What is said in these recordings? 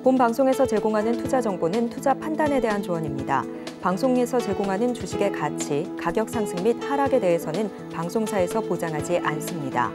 본 방송에서 제공하는 투자 정보는 투자 판단에 대한 조언입니다. 방송에서 제공하는 주식의 가치, 가격 상승 및 하락에 대해서는 방송사에서 보장하지 않습니다.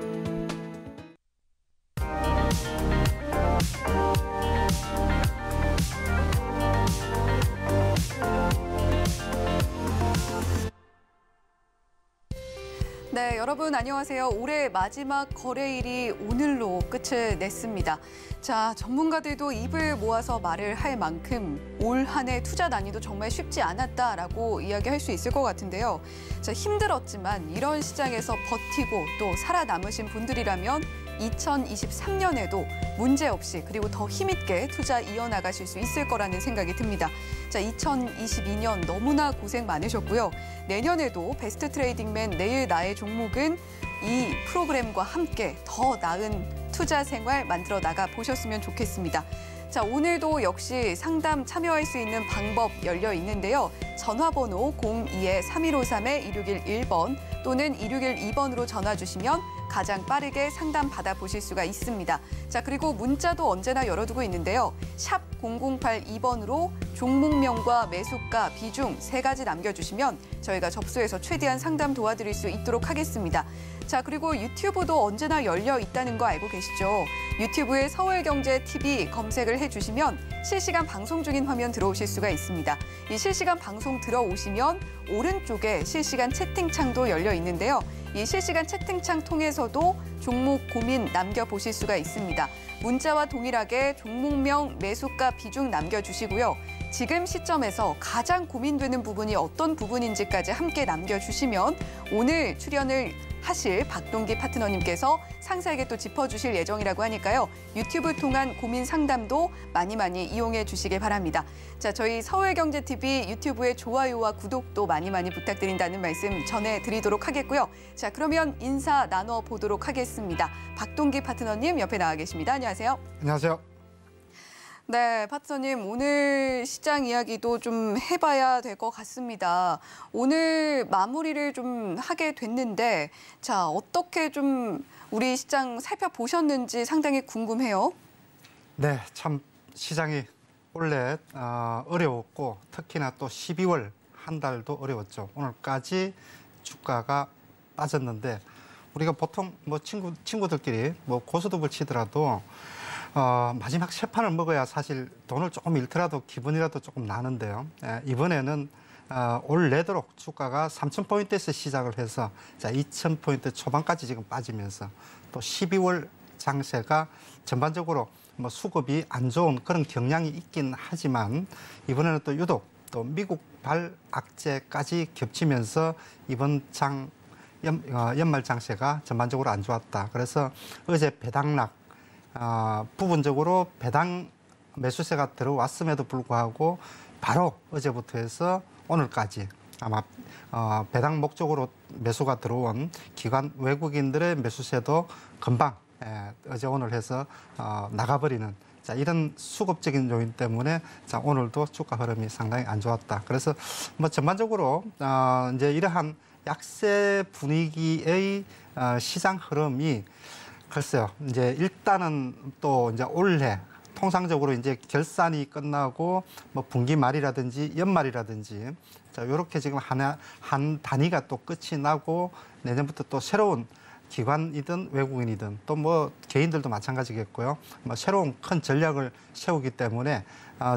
네, 여러분 안녕하세요. 올해 마지막 거래일이 오늘로 끝을 냈습니다. 자, 전문가들도 입을 모아서 말을 할 만큼 올 한 해 투자 난이도 정말 쉽지 않았다라고 이야기할 수 있을 것 같은데요. 자, 힘들었지만 이런 시장에서 버티고 또 살아남으신 분들이라면 2023년에도 문제없이 그리고 더 힘있게 투자 이어나가실 수 있을 거라는 생각이 듭니다. 자, 2022년 너무나 고생 많으셨고요. 내년에도 베스트 트레이딩맨 내일 나의 종목은 이 프로그램과 함께 더 나은 투자 생활 만들어 나가 보셨으면 좋겠습니다. 자, 오늘도 역시 상담 참여할 수 있는 방법 열려 있는데요. 전화번호 02-3153-2611번 또는 2612번으로 전화 주시면 가장 빠르게 상담 받아보실 수가 있습니다. 자, 그리고 문자도 언제나 열어두고 있는데요. 샵 0082번으로 종목명과 매수가, 비중 3가지 남겨주시면 저희가 접수해서 최대한 상담 도와드릴 수 있도록 하겠습니다. 자, 그리고 유튜브도 언제나 열려 있다는 거 알고 계시죠? 유튜브에 서울경제TV 검색을 해주시면 실시간 방송 중인 화면 들어오실 수가 있습니다. 이 실시간 방송 들어오시면 오른쪽에 실시간 채팅창도 열려 있는데요. 이 실시간 채팅창 통해서도 종목 고민 남겨보실 수가 있습니다. 문자와 동일하게 종목명, 매수가, 비중 남겨주시고요. 지금 시점에서 가장 고민되는 부분이 어떤 부분인지까지 함께 남겨주시면 오늘 출연을 하실 박동기 파트너님께서 상세하게 또 짚어주실 예정이라고 하니까요. 유튜브 통한 고민 상담도 많이 이용해 주시길 바랍니다. 자, 저희 서울경제TV 유튜브의 좋아요와 구독도 많이 부탁드린다는 말씀 전해드리도록 하겠고요. 자, 그러면 인사 나눠보도록 하겠습니다. 박동기 파트너님 옆에 나와 계십니다. 안녕하세요. 안녕하세요. 네, 파트너님 오늘 시장 이야기도 좀 해봐야 될 것 같습니다. 오늘 마무리를 좀 하게 됐는데 자, 어떻게 좀 우리 시장 살펴보셨는지 상당히 궁금해요. 네, 참 시장이 원래 어려웠고 특히나 또 12월 한 달도 어려웠죠. 오늘까지 주가가 빠졌는데 우리가 보통 뭐 친구들끼리 뭐 고스톱을 치더라도 마지막 세 판을 먹어야 사실 돈을 조금 잃더라도 기분이라도 조금 나는데요. 이번에는 올 내도록 주가가 3,000포인트에서 시작을 해서 자 2,000포인트 초반까지 지금 빠지면서 또 12월 장세가 전반적으로 뭐 수급이 안 좋은 그런 경향이 있긴 하지만 이번에는 또 유독 또 미국발 악재까지 겹치면서 이번 연말 장세가 전반적으로 안 좋았다. 그래서 어제 배당락 부분적으로 배당 매수세가 들어왔음에도 불구하고 바로 어제부터 해서 오늘까지 아마 배당 목적으로 매수가 들어온 기관 외국인들의 매수세도 금방 어제 오늘 해서 나가버리는 자, 이런 수급적인 요인 때문에 자, 오늘도 주가 흐름이 상당히 안 좋았다. 그래서 뭐 전반적으로 이제 이러한 약세 분위기의 시장 흐름이 글쎄요. 이제 일단은 또 이제 올해 통상적으로 이제 결산이 끝나고 뭐 분기 말이라든지 연말이라든지 자, 이렇게 지금 한 단위가 또 끝이 나고 내년부터 또 새로운 기관이든 외국인이든 또 뭐 개인들도 마찬가지겠고요. 뭐 새로운 큰 전략을 세우기 때문에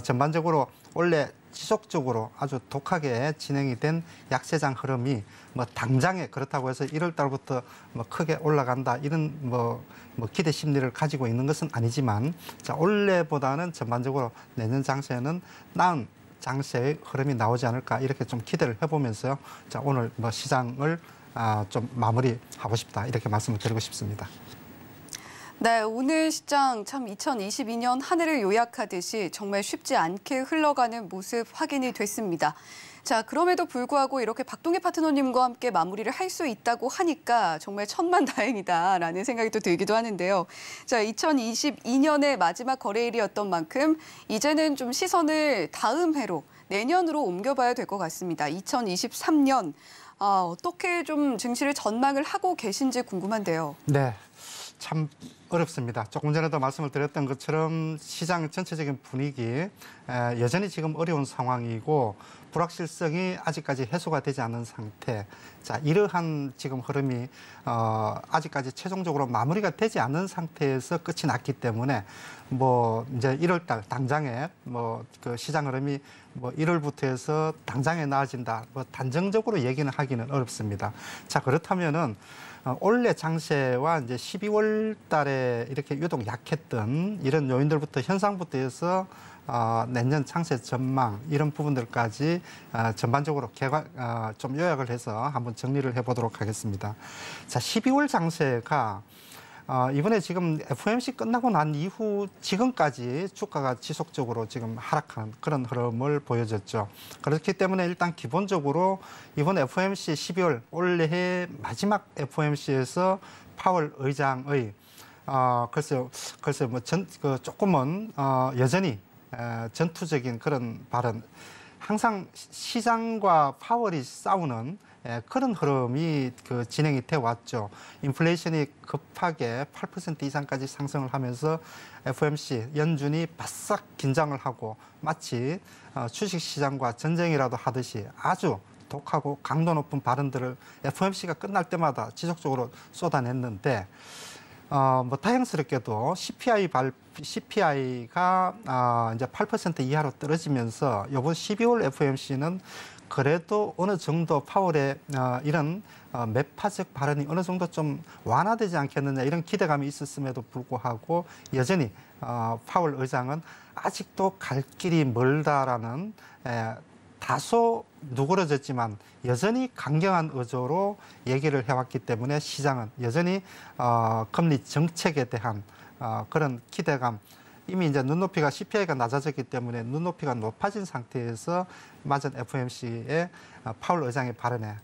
전반적으로 원래 지속적으로 아주 독하게 진행이 된 약세장 흐름이 뭐 당장에 그렇다고 해서 1월 달부터 뭐 크게 올라간다 이런 뭐 기대 심리를 가지고 있는 것은 아니지만 자, 올해보다는 전반적으로 내년 장세는 나은 장세의 흐름이 나오지 않을까 이렇게 좀 기대를 해보면서요. 자, 오늘 뭐 시장을 좀 마무리하고 싶다 이렇게 말씀을 드리고 싶습니다. 네, 오늘 시장 참 2022년 한 해를 요약하듯이 정말 쉽지 않게 흘러가는 모습 확인이 됐습니다. 자, 그럼에도 불구하고 이렇게 박동기 파트너님과 함께 마무리를 할 수 있다고 하니까 정말 천만다행이다라는 생각이 또 들기도 하는데요. 자, 2022년의 마지막 거래일이었던 만큼 이제는 좀 시선을 다음 해로 내년으로 옮겨봐야 될 것 같습니다. 2023년 어떻게 좀 증시를 전망을 하고 계신지 궁금한데요. 네. 참 어렵습니다. 조금 전에도 말씀을 드렸던 것처럼 시장 전체적인 분위기 여전히 지금 어려운 상황이고 불확실성이 아직까지 해소가 되지 않은 상태. 자, 이러한 지금 흐름이 아직까지 최종적으로 마무리가 되지 않은 상태에서 끝이 났기 때문에 뭐 이제 1월 달 당장에 뭐 그 시장 흐름이 뭐 1월부터 해서 당장에 나아진다. 뭐 단정적으로 얘기는 하기는 어렵습니다. 자, 그렇다면은 올해 장세와 이제 12월 달에 이렇게 유독 약했던 이런 요인들부터 현상부터 해서 내년 장세 전망 이런 부분들까지 전반적으로 좀 요약을 해서 한번 정리를 해보도록 하겠습니다. 자, 12월 장세가 이번에 지금 FOMC 끝나고 난 이후 지금까지 주가가 지속적으로 지금 하락하는 그런 흐름을 보여줬죠. 그렇기 때문에 일단 기본적으로 이번 FOMC 12월 올해 마지막 FOMC에서 파월 의장의 글쎄요 뭐 조금은 여전히 전투적인 그런 발언, 항상 시장과 파월이 싸우는 그런 흐름이 진행이 돼 왔죠. 인플레이션이 급하게 8% 이상까지 상승을 하면서 FOMC 연준이 바싹 긴장을 하고 마치 주식시장과 전쟁이라도 하듯이 아주 독하고 강도 높은 발언들을 FOMC가 끝날 때마다 지속적으로 쏟아냈는데 뭐 다행스럽게도 CPI가 이제 8% 이하로 떨어지면서 이번 12월 FOMC는 그래도 어느 정도 파월의 이런 매파적 발언이 어느 정도 좀 완화되지 않겠느냐 이런 기대감이 있었음에도 불구하고 여전히 파월 의장은 아직도 갈 길이 멀다라는 다소 누그러졌지만 여전히 강경한 의조로 얘기를 해왔기 때문에 시장은 여전히 금리 정책에 대한 그런 기대감, 이미 이제 눈높이가 CPI가 낮아졌기 때문에 눈높이가 높아진 상태에서 맞은 FOMC의 파월 의장의 발언에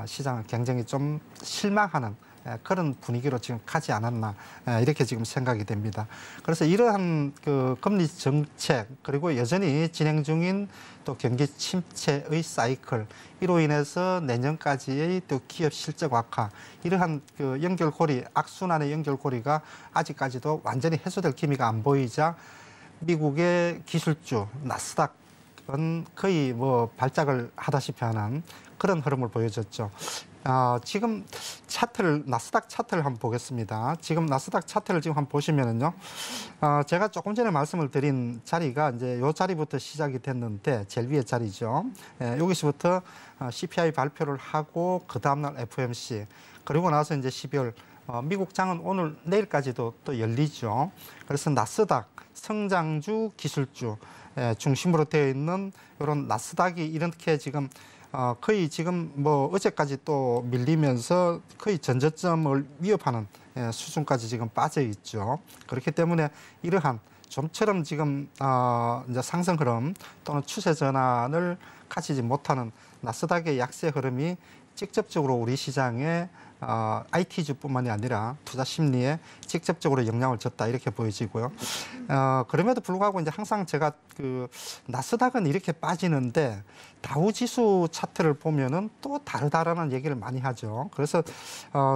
시장은 굉장히 좀 실망하는 그런 분위기로 지금 가지 않았나 이렇게 지금 생각이 됩니다. 그래서 이러한 그 금리 정책 그리고 여전히 진행 중인 또 경기 침체의 사이클 이로 인해서 내년까지의 또 기업 실적 악화 이러한 그 연결고리 악순환의 연결고리가 아직까지도 완전히 해소될 기미가 안 보이자 미국의 기술주 나스닥은 거의 뭐 발작을 하다시피 하는 그런 흐름을 보여줬죠. 지금 차트를 나스닥 차트를 한번 보겠습니다. 지금 나스닥 차트를 지금 한번 보시면은요, 제가 조금 전에 말씀을 드린 자리가 이제 요 자리부터 시작이 됐는데 제일 위에 자리죠. 여기서부터 CPI 발표를 하고 그 다음날 FOMC 그리고 나서 이제 12월 미국 장은 오늘 내일까지도 또 열리죠. 그래서 나스닥 성장주 기술주 중심으로 되어 있는 이런 나스닥이 이렇게 지금 거의 지금 뭐 어제까지 또 밀리면서 거의 전저점을 위협하는 수준까지 지금 빠져 있죠. 그렇기 때문에 이러한 좀처럼 지금 이제 상승 흐름 또는 추세 전환을 가지지 못하는 나스닥의 약세 흐름이 직접적으로 우리 시장에 IT주뿐만이 아니라 투자 심리에 직접적으로 영향을 줬다 이렇게 보여지고요. 그럼에도 불구하고 이제 항상 제가 그 나스닥은 이렇게 빠지는데 다우지수 차트를 보면은 또 다르다라는 얘기를 많이 하죠. 그래서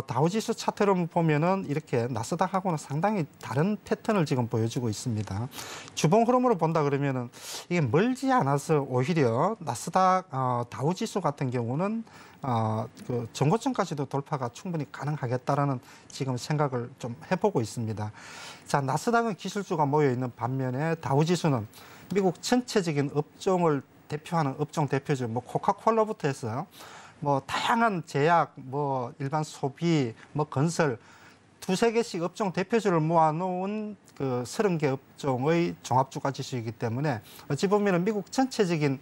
다우지수 차트를 보면은 이렇게 나스닥하고는 상당히 다른 패턴을 지금 보여주고 있습니다. 주봉 흐름으로 본다 그러면은 이게 멀지 않아서 오히려 나스닥 다우지수 같은 경우는 그 전고점까지도 돌파가 충분히 가능하겠다라는 지금 생각을 좀 해보고 있습니다. 자, 나스닥은 기술주가 모여 있는 반면에 다우지수는 미국 전체적인 업종을 대표하는 업종 대표주, 뭐 코카콜라부터 해서 뭐 다양한 제약, 뭐 일반 소비, 뭐 건설 두세 개씩 업종 대표주를 모아놓은 그 30개 업종의 종합주가 지수이기 때문에 어찌 보면은 미국 전체적인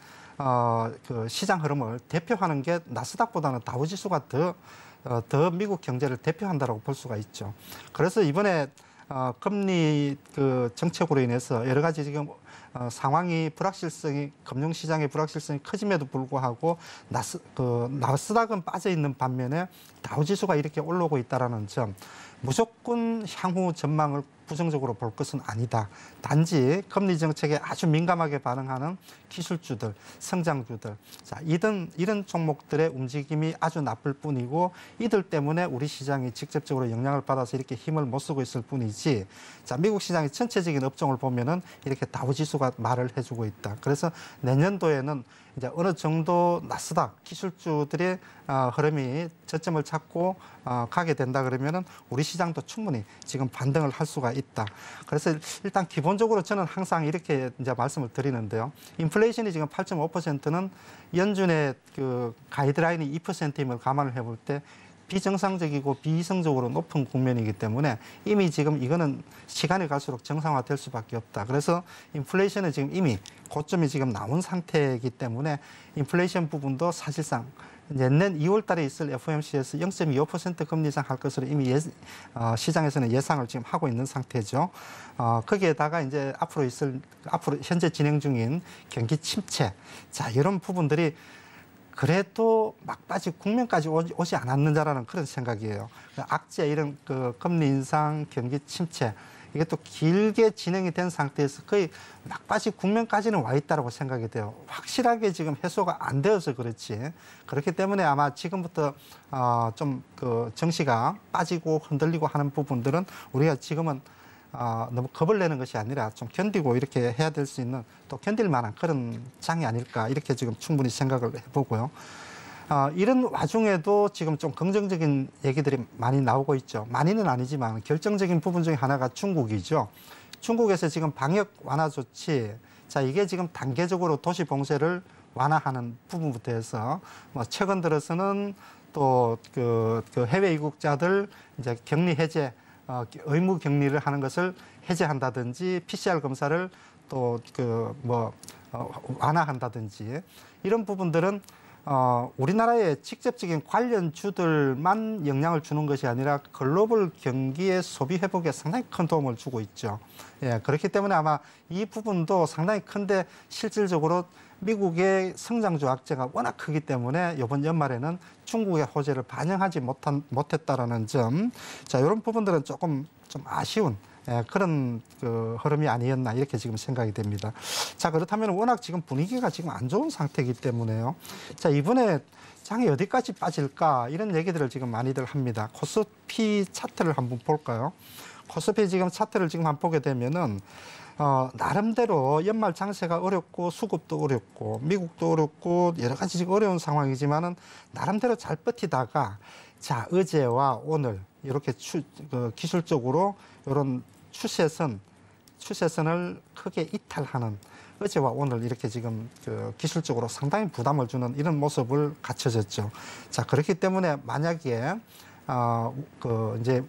그 시장 흐름을 대표하는 게 나스닥보다는 다우지수가 더 미국 경제를 대표한다라고 볼 수가 있죠. 그래서 이번에 금리 그 정책으로 인해서 여러 가지 지금 상황이 불확실성이 금융시장의 불확실성이 커짐에도 불구하고 나스닥은 빠져 있는 반면에 다우지수가 이렇게 올라오고 있다라는 점 무조건 향후 전망을 부정적으로 볼 것은 아니다. 단지 금리 정책에 아주 민감하게 반응하는 기술주들, 성장주들, 자, 이런 종목들의 움직임이 아주 나쁠 뿐이고 이들 때문에 우리 시장이 직접적으로 영향을 받아서 이렇게 힘을 못 쓰고 있을 뿐이지. 자, 미국 시장의 전체적인 업종을 보면은 이렇게 다우지수가 말을 해주고 있다. 그래서 내년도에는 이제 어느 정도 나스닥 기술주들의 흐름이 저점을 찾고 가게 된다 그러면은 우리 시장도 충분히 지금 반등을 할 수가 있다. 그래서 일단 기본적으로 저는 항상 이렇게 이제 말씀을 드리는데요. 인플레이션이 지금 8.5%는 연준의 그 가이드라인이 2%임을 감안을 해볼 때 비정상적이고 비이성적으로 높은 국면이기 때문에 이미 지금 이거는 시간이 갈수록 정상화될 수밖에 없다. 그래서 인플레이션은 지금 이미 고점이 지금 나온 상태이기 때문에 인플레이션 부분도 사실상 내년 2월 달에 있을 FOMC에서 0.25% 금리 인상 할 것으로 이미 시장에서는 예상을 지금 하고 있는 상태죠. 거기에다가 이제 앞으로 현재 진행 중인 경기 침체. 자, 이런 부분들이 그래도 막바지 국면까지 오지 않았는자라는 그런 생각이에요. 악재 이런 그 금리 인상, 경기 침체 이게 또 길게 진행이 된 상태에서 거의 막바지 국면까지는 와 있다고 생각이 돼요. 확실하게 지금 해소가 안 되어서 그렇지. 그렇기 때문에 아마 지금부터 좀 그 정시가 빠지고 흔들리고 하는 부분들은 우리가 지금은 너무 겁을 내는 것이 아니라 좀 견디고 이렇게 해야 될 수 있는 또 견딜 만한 그런 장이 아닐까 이렇게 지금 충분히 생각을 해보고요. 이런 와중에도 지금 좀 긍정적인 얘기들이 많이 나오고 있죠. 많이는 아니지만 결정적인 부분 중에 하나가 중국이죠. 중국에서 지금 방역 완화 조치, 자, 이게 지금 단계적으로 도시 봉쇄를 완화하는 부분부터 해서 뭐 최근 들어서는 또 그 해외 입국자들 이제 격리 해제, 의무 격리를 하는 것을 해제한다든지 PCR 검사를 또 완화한다든지 이런 부분들은 우리나라의 직접적인 관련주들만 영향을 주는 것이 아니라 글로벌 경기의 소비 회복에 상당히 큰 도움을 주고 있죠. 예, 그렇기 때문에 아마 이 부분도 상당히 큰데 실질적으로 미국의 성장주 악재가 워낙 크기 때문에 이번 연말에는 중국의 호재를 반영하지 못했다라는 점. 자, 이런 부분들은 조금 좀 아쉬운 그런 그 흐름이 아니었나 이렇게 지금 생각이 됩니다. 자, 그렇다면 워낙 지금 분위기가 지금 안 좋은 상태이기 때문에요. 자, 이번에 장이 어디까지 빠질까 이런 얘기들을 지금 많이들 합니다. 코스피 차트를 한번 볼까요? 코스피 지금 차트를 지금 한번 보게 되면은 나름대로 연말 장세가 어렵고 수급도 어렵고 미국도 어렵고 여러 가지 지금 어려운 상황이지만은 나름대로 잘 버티다가 자, 어제와 오늘 이렇게 기술적으로 이런 추세선을 크게 이탈하는 어제와 오늘 이렇게 지금 기술적으로 상당히 부담을 주는 이런 모습을 갖춰졌죠. 자, 그렇기 때문에 만약에 이제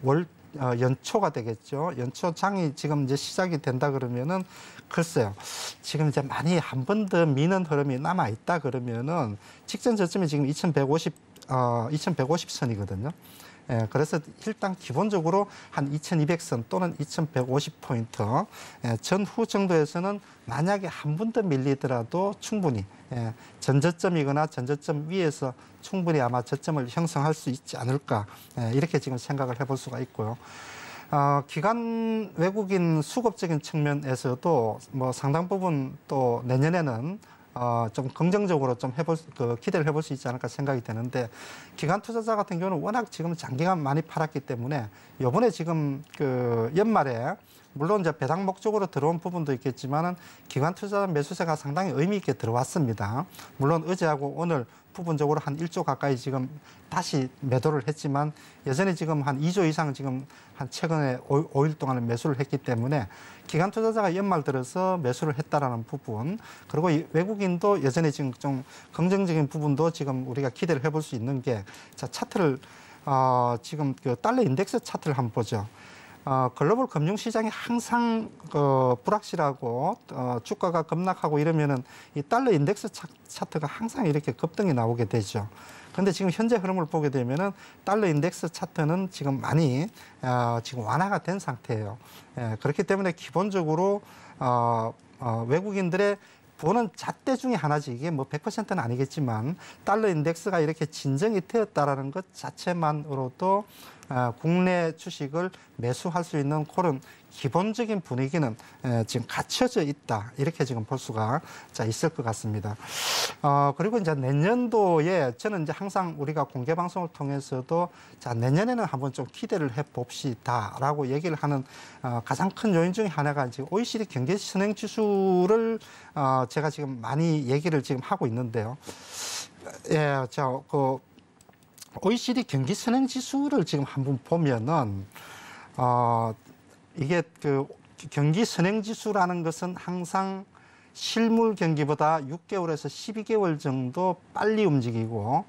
연초가 되겠죠. 연초 장이 지금 이제 시작이 된다 그러면은 글쎄요. 지금 이제 많이 한 번 더 미는 흐름이 남아 있다 그러면은 직전 저점이 지금 2150선이거든요. 예, 그래서 일단 기본적으로 한 2200선 또는 2150포인트 전후 정도에서는 만약에 한 번 더 밀리더라도 충분히 전저점이거나 전저점 위에서 충분히 아마 저점을 형성할 수 있지 않을까 이렇게 지금 생각을 해볼 수가 있고요. 기관 외국인 수급적인 측면에서도 뭐 상당 부분 또 내년에는 좀 긍정적으로 좀 기대를 해볼 수 있지 않을까 생각이 되는데 기관 투자자 같은 경우는 워낙 지금 장기간 많이 팔았기 때문에 요번에 지금 연말에 물론 이제 배당 목적으로 들어온 부분도 있겠지만은 기관 투자자 매수세가 상당히 의미 있게 들어왔습니다. 물론 어제하고 오늘 부분적으로 한 1조 가까이 지금 다시 매도를 했지만 여전히 지금 한 2조 이상 지금 한 최근에 5일 동안 매수를 했기 때문에 기관 투자자가 연말 들어서 매수를 했다라는 부분 그리고 외국인도 여전히 지금 좀 긍정적인 부분도 지금 우리가 기대를 해볼 수 있는 게 자, 차트를 지금 달러 인덱스 차트를 한번 보죠. 글로벌 금융시장이 항상 불확실하고 주가가 급락하고 이러면은 이 달러 인덱스 차트가 항상 이렇게 급등이 나오게 되죠. 그런데 지금 현재 흐름을 보게 되면은 달러 인덱스 차트는 지금 많이 지금 완화가 된 상태예요. 예, 그렇기 때문에 기본적으로 외국인들의 보는 잣대 중에 하나지 이게 뭐 100%는 아니겠지만 달러 인덱스가 이렇게 진정이 되었다라는 것 자체만으로도 국내 주식을 매수할 수 있는 그런 기본적인 분위기는 지금 갖춰져 있다. 이렇게 지금 볼 수가 있을 것 같습니다. 그리고 이제 내년도에 저는 이제 항상 우리가 공개 방송을 통해서도 자, 내년에는 한번 좀 기대를 해 봅시다라고 얘기를 하는 가장 큰 요인 중에 하나가 이제 OECD 경제 선행 지수를 제가 지금 많이 얘기를 지금 하고 있는데요. 예, 그 OECD 경기 선행 지수를 지금 한번 보면은 이게 그 경기 선행 지수라는 것은 항상 실물 경기보다 6개월에서 12개월 정도 빨리 움직이고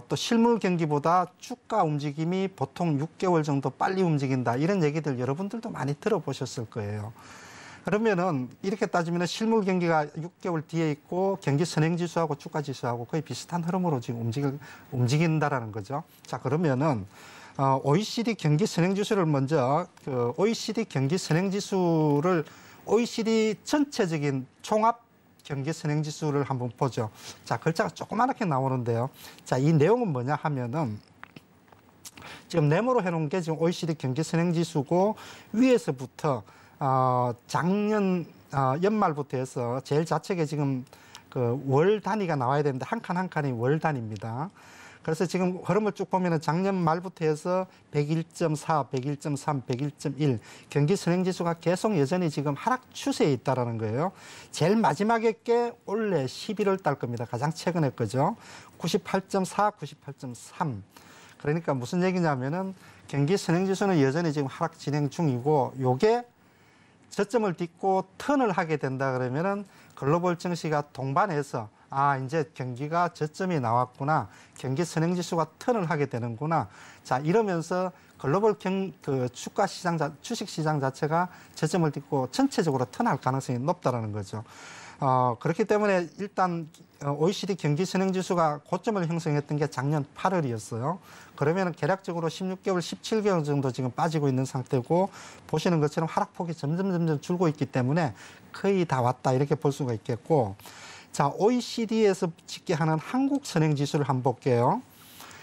또 실물 경기보다 주가 움직임이 보통 6개월 정도 빨리 움직인다. 이런 얘기들 여러분들도 많이 들어보셨을 거예요. 그러면은 이렇게 따지면 실물 경기가 6개월 뒤에 있고 경기 선행 지수하고 주가 지수하고 거의 비슷한 흐름으로 지금 움직인다라는 거죠. 자, 그러면은 OECD 경기 선행 지수를 먼저 그 OECD 경기 선행 지수를 OECD 전체적인 총합 경기 선행 지수를 한번 보죠. 자, 글자가 조그맣게 나오는데요. 자, 이 내용은 뭐냐 하면은 지금 네모로 해놓은 게 지금 OECD 경기 선행 지수고 위에서부터 작년 연말부터 해서 제일 좌측에 지금 그 월 단위가 나와야 되는데 한 칸 한 칸이 월 단위입니다. 그래서 지금 흐름을 쭉 보면은 작년 말부터 해서 101.4, 101.3, 101.1 경기 선행 지수가 계속 여전히 지금 하락 추세에 있다라는 거예요. 제일 마지막에 게 올해 11월 달 겁니다. 가장 최근에 거죠. 98.4, 98.3. 그러니까 무슨 얘기냐면은 경기 선행 지수는 여전히 지금 하락 진행 중이고 요게 저점을 딛고 턴을 하게 된다 그러면은 글로벌 증시가 동반해서 이제 경기가 저점이 나왔구나. 경기 선행 지수가 턴을 하게 되는구나. 자, 이러면서 글로벌 주가 시장, 주식 시장 자체가 저점을 딛고 전체적으로 턴할 가능성이 높다라는 거죠. 그렇기 때문에 일단 OECD 경기 선행 지수가 고점을 형성했던 게 작년 8월이었어요. 그러면 계략적으로 16개월, 17개월 정도 지금 빠지고 있는 상태고 보시는 것처럼 하락폭이 점점 줄고 있기 때문에 거의 다 왔다 이렇게 볼 수가 있겠고 자, OECD에서 집계하는 한국 선행 지수를 한번 볼게요.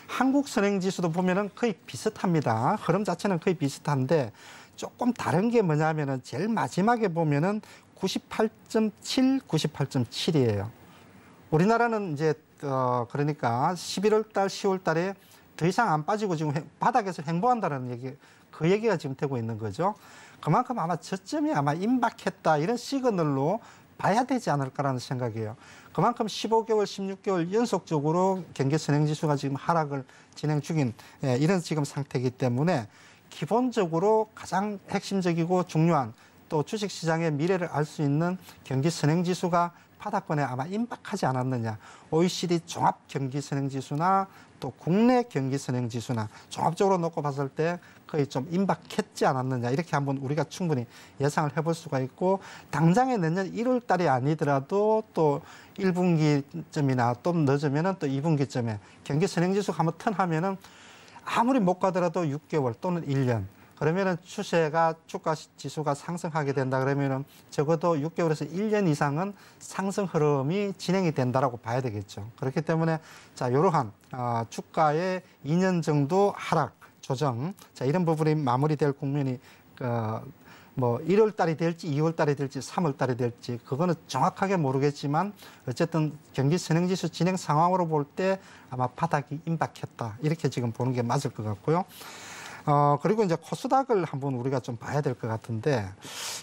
한국 선행 지수도 보면은 거의 비슷합니다. 흐름 자체는 거의 비슷한데 조금 다른 게 뭐냐면은 제일 마지막에 보면은 98.7, 98.7이에요. 우리나라는 이제 그러니까 11월 달, 10월 달에 더 이상 안 빠지고 지금 바닥에서 횡보한다는 얘기, 그 얘기가 지금 되고 있는 거죠. 그만큼 아마 저점이 아마 임박했다 이런 시그널로 봐야 되지 않을까라는 생각이에요. 그만큼 15개월, 16개월 연속적으로 경기 선행 지수가 지금 하락을 진행 중인 이런 지금 상태이기 때문에 기본적으로 가장 핵심적이고 중요한 또 주식시장의 미래를 알 수 있는 경기 선행 지수가 바닥권에 아마 임박하지 않았느냐. OECD 종합 경기 선행 지수나 또 국내 경기 선행 지수나 종합적으로 놓고 봤을 때 거의 좀 임박했지 않았느냐. 이렇게 한번 우리가 충분히 예상을 해볼 수가 있고 당장에 내년 1월 달이 아니더라도 또 1분기쯤이나 또 늦으면은 또 2분기쯤에 경기 선행 지수가 한번 턴하면은 아무리 못 가더라도 6개월 또는 1년 그러면은 추세가 주가 지수가 상승하게 된다 그러면은 적어도 6개월에서 1년 이상은 상승 흐름이 진행이 된다라고 봐야 되겠죠. 그렇기 때문에 자, 이러한 주가의 2년 정도 하락 조정 자, 이런 부분이 마무리될 국면이 뭐 1월 달이 될지 2월 달이 될지 3월 달이 될지 그거는 정확하게 모르겠지만 어쨌든 경기 선행 지수 진행 상황으로 볼 때 아마 바닥이 임박했다. 이렇게 지금 보는 게 맞을 것 같고요. 그리고 이제 코스닥을 한번 우리가 좀 봐야 될 것 같은데,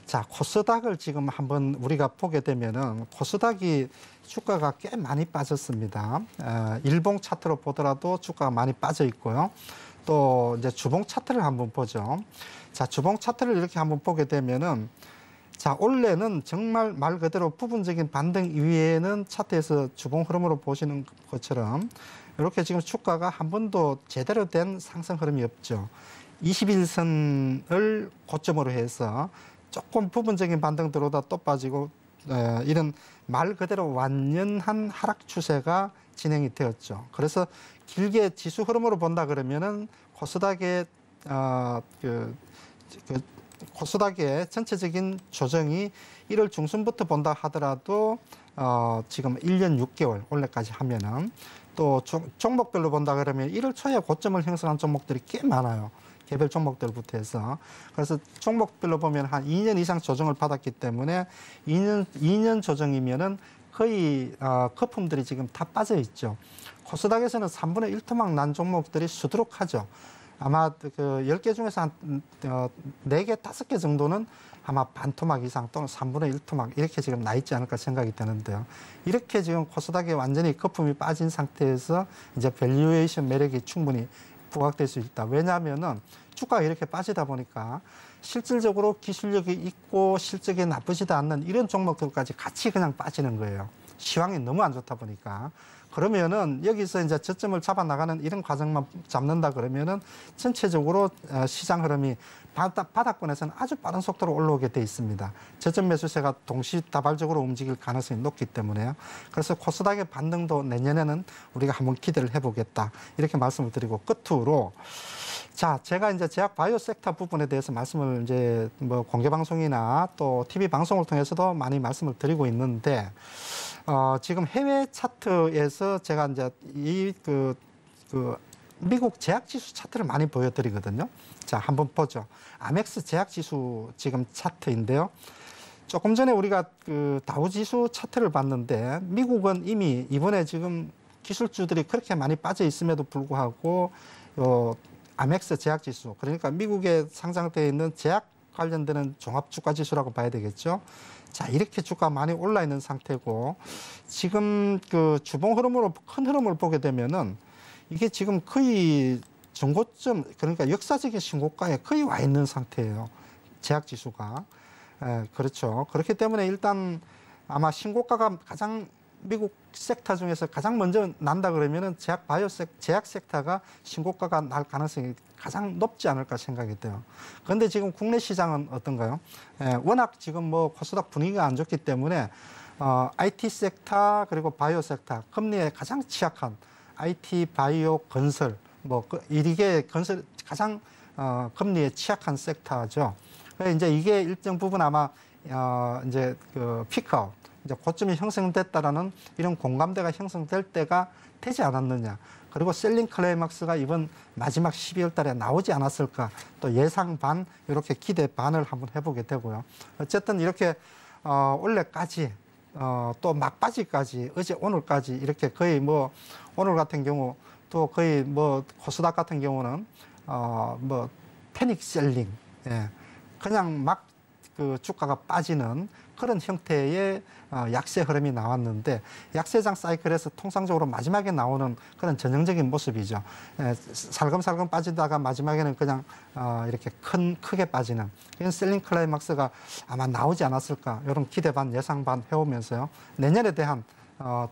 자, 코스닥을 지금 한번 우리가 보게 되면은 코스닥이 주가가 꽤 많이 빠졌습니다. 일봉 차트로 보더라도 주가가 많이 빠져 있고요. 또 이제 주봉 차트를 한번 보죠. 자, 주봉 차트를 이렇게 한번 보게 되면은 자, 원래는 정말 말 그대로 부분적인 반등 이외에는 차트에서 주봉 흐름으로 보시는 것처럼 이렇게 지금 주가가 한 번도 제대로 된 상승 흐름이 없죠. 21선을 고점으로 해서 조금 부분적인 반등 들어오다 또 빠지고 이런 말 그대로 완연한 하락 추세가 진행이 되었죠. 그래서 길게 지수 흐름으로 본다 그러면은 코스닥의 코스닥의 전체적인 조정이 1월 중순부터 본다 하더라도 지금 1년 6개월 올해까지 하면은 또 종목별로 본다 그러면 1월 초에 고점을 형성한 종목들이 꽤 많아요. 개별 종목들부터 해서. 그래서 종목별로 보면 한 2년 이상 조정을 받았기 때문에 2년 조정이면은 거의 거품들이 지금 다 빠져 있죠. 코스닥에서는 3분의 1토막 난 종목들이 수두룩하죠. 아마 그 10개 중에서 한 4개, 5개 정도는 아마 반토막 이상 또는 3분의 1토막 이렇게 지금 나 있지 않을까 생각이 되는데요. 이렇게 지금 코스닥에 완전히 거품이 빠진 상태에서 이제 밸류에이션 매력이 충분히 부각될 수 있다. 왜냐하면은 주가가 이렇게 빠지다 보니까 실질적으로 기술력이 있고 실적이 나쁘지도 않는 이런 종목들까지 같이 그냥 빠지는 거예요. 시황이 너무 안 좋다 보니까. 그러면은 여기서 이제 저점을 잡아 나가는 이런 과정만 잡는다 그러면은 전체적으로 시장 흐름이 바닥권에서는 아주 빠른 속도로 올라오게 돼 있습니다. 저점 매수세가 동시다발적으로 움직일 가능성이 높기 때문에요. 그래서 코스닥의 반등도 내년에는 우리가 한번 기대를 해보겠다. 이렇게 말씀을 드리고 끝으로 자, 제가 이제 제약 바이오 섹터 부분에 대해서 말씀을 이제 뭐 공개 방송이나 또 TV 방송을 통해서도 많이 말씀을 드리고 있는데 지금 해외 차트에서 제가 이제 미국 제약 지수 차트를 많이 보여드리거든요. 자, 한번 보죠. 아멕스 제약 지수 지금 차트인데요. 조금 전에 우리가 그 다우 지수 차트를 봤는데 미국은 이미 이번에 지금 기술주들이 그렇게 많이 빠져 있음에도 불구하고 아멕스 제약 지수, 그러니까 미국에 상장되어 있는 제약 관련되는 종합 주가 지수라고 봐야 되겠죠. 자, 이렇게 주가 많이 올라 있는 상태고 지금 그 주봉 흐름으로 큰 흐름을 보게 되면은 이게 지금 거의 전고점, 그러니까 역사적인 신고가에 거의 와 있는 상태예요. 제약 지수가. 그렇죠. 그렇기 때문에 일단 아마 신고가가 가장 미국 섹터 중에서 가장 먼저 난다 그러면은 제약 섹터가 신고가가 날 가능성이 가장 높지 않을까 생각이 돼요. 그런데 지금 국내 시장은 어떤가요? 워낙 지금 뭐 코스닥 분위기가 안 좋기 때문에 IT 섹터 그리고 바이오 섹터, 금리에 가장 취약한 IT, 바이오, 건설, 이게 건설 가장 금리에 취약한 섹터죠. 그래서 이제 이게 일정 부분 아마 이제 그 피크아웃, 이제 고점이 형성됐다라는 이런 공감대가 형성될 때가 되지 않았느냐. 그리고 셀링 클라이막스가 이번 마지막 12월 달에 나오지 않았을까. 또 예상 반, 이렇게 기대 반을 한번 해보게 되고요. 어쨌든 이렇게 원래까지 또 막바지까지 어제 오늘까지 이렇게 거의 뭐 오늘 같은 경우 또 거의 뭐 코스닥 같은 경우는 뭐 패닉 셀링, 그냥 막 그 주가가 빠지는 그런 형태의 약세 흐름이 나왔는데 약세장 사이클에서 통상적으로 마지막에 나오는 그런 전형적인 모습이죠. 살금살금 빠지다가 마지막에는 그냥 이렇게 크게 빠지는 이런 셀링 클라이막스가 아마 나오지 않았을까, 이런 기대 반 예상 반 해오면서요. 내년에 대한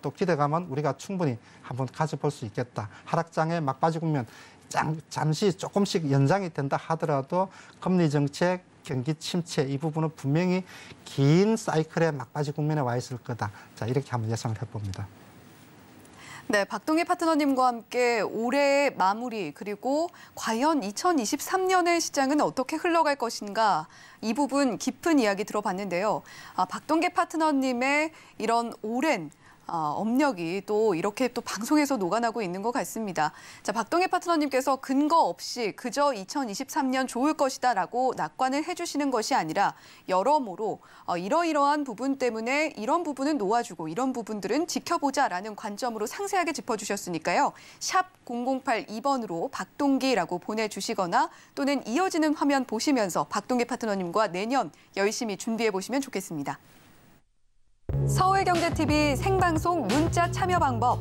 또 기대감은 우리가 충분히 한번 가져볼 수 있겠다. 하락장의 막바지 국면 잠시 조금씩 연장이 된다 하더라도 금리 정책, 경기 침체 이 부분은 분명히 긴 사이클의 막바지 국면에 와 있을 거다. 자, 이렇게 한번 예상을 해봅니다. 네, 박동희 파트너님과 함께 올해의 마무리 그리고 과연 2023년의 시장은 어떻게 흘러갈 것인가, 이 부분 깊은 이야기 들어봤는데요. 박동희 파트너님의 이런 오랜 업력이 또 이렇게 또 방송에서 녹아나고 있는 것 같습니다. 자, 박동희 파트너님께서 근거 없이 그저 2023년 좋을 것이다라고 낙관을 해주시는 것이 아니라 여러모로 이러이러한 부분 때문에 이런 부분은 놓아주고 이런 부분들은 지켜보자라는 관점으로 상세하게 짚어주셨으니까요. 샵 0082번으로 박동기라고 보내주시거나 또는 이어지는 화면 보시면서 박동희 파트너님과 내년 열심히 준비해보시면 좋겠습니다. 서울경제TV 생방송 문자 참여 방법.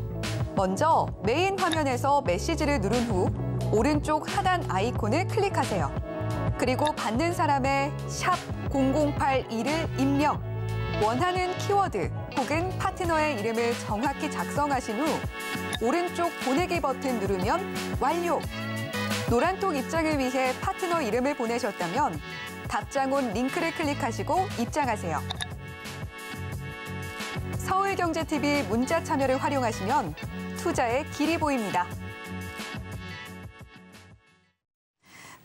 먼저 메인 화면에서 메시지를 누른 후 오른쪽 하단 아이콘을 클릭하세요. 그리고 받는 사람의 샵 0082를 입력. 원하는 키워드 혹은 파트너의 이름을 정확히 작성하신 후 오른쪽 보내기 버튼 누르면 완료. 노란톡 입장을 위해 파트너 이름을 보내셨다면 답장 온 링크를 클릭하시고 입장하세요. 서울경제TV 문자 참여를 활용하시면 투자의 길이 보입니다.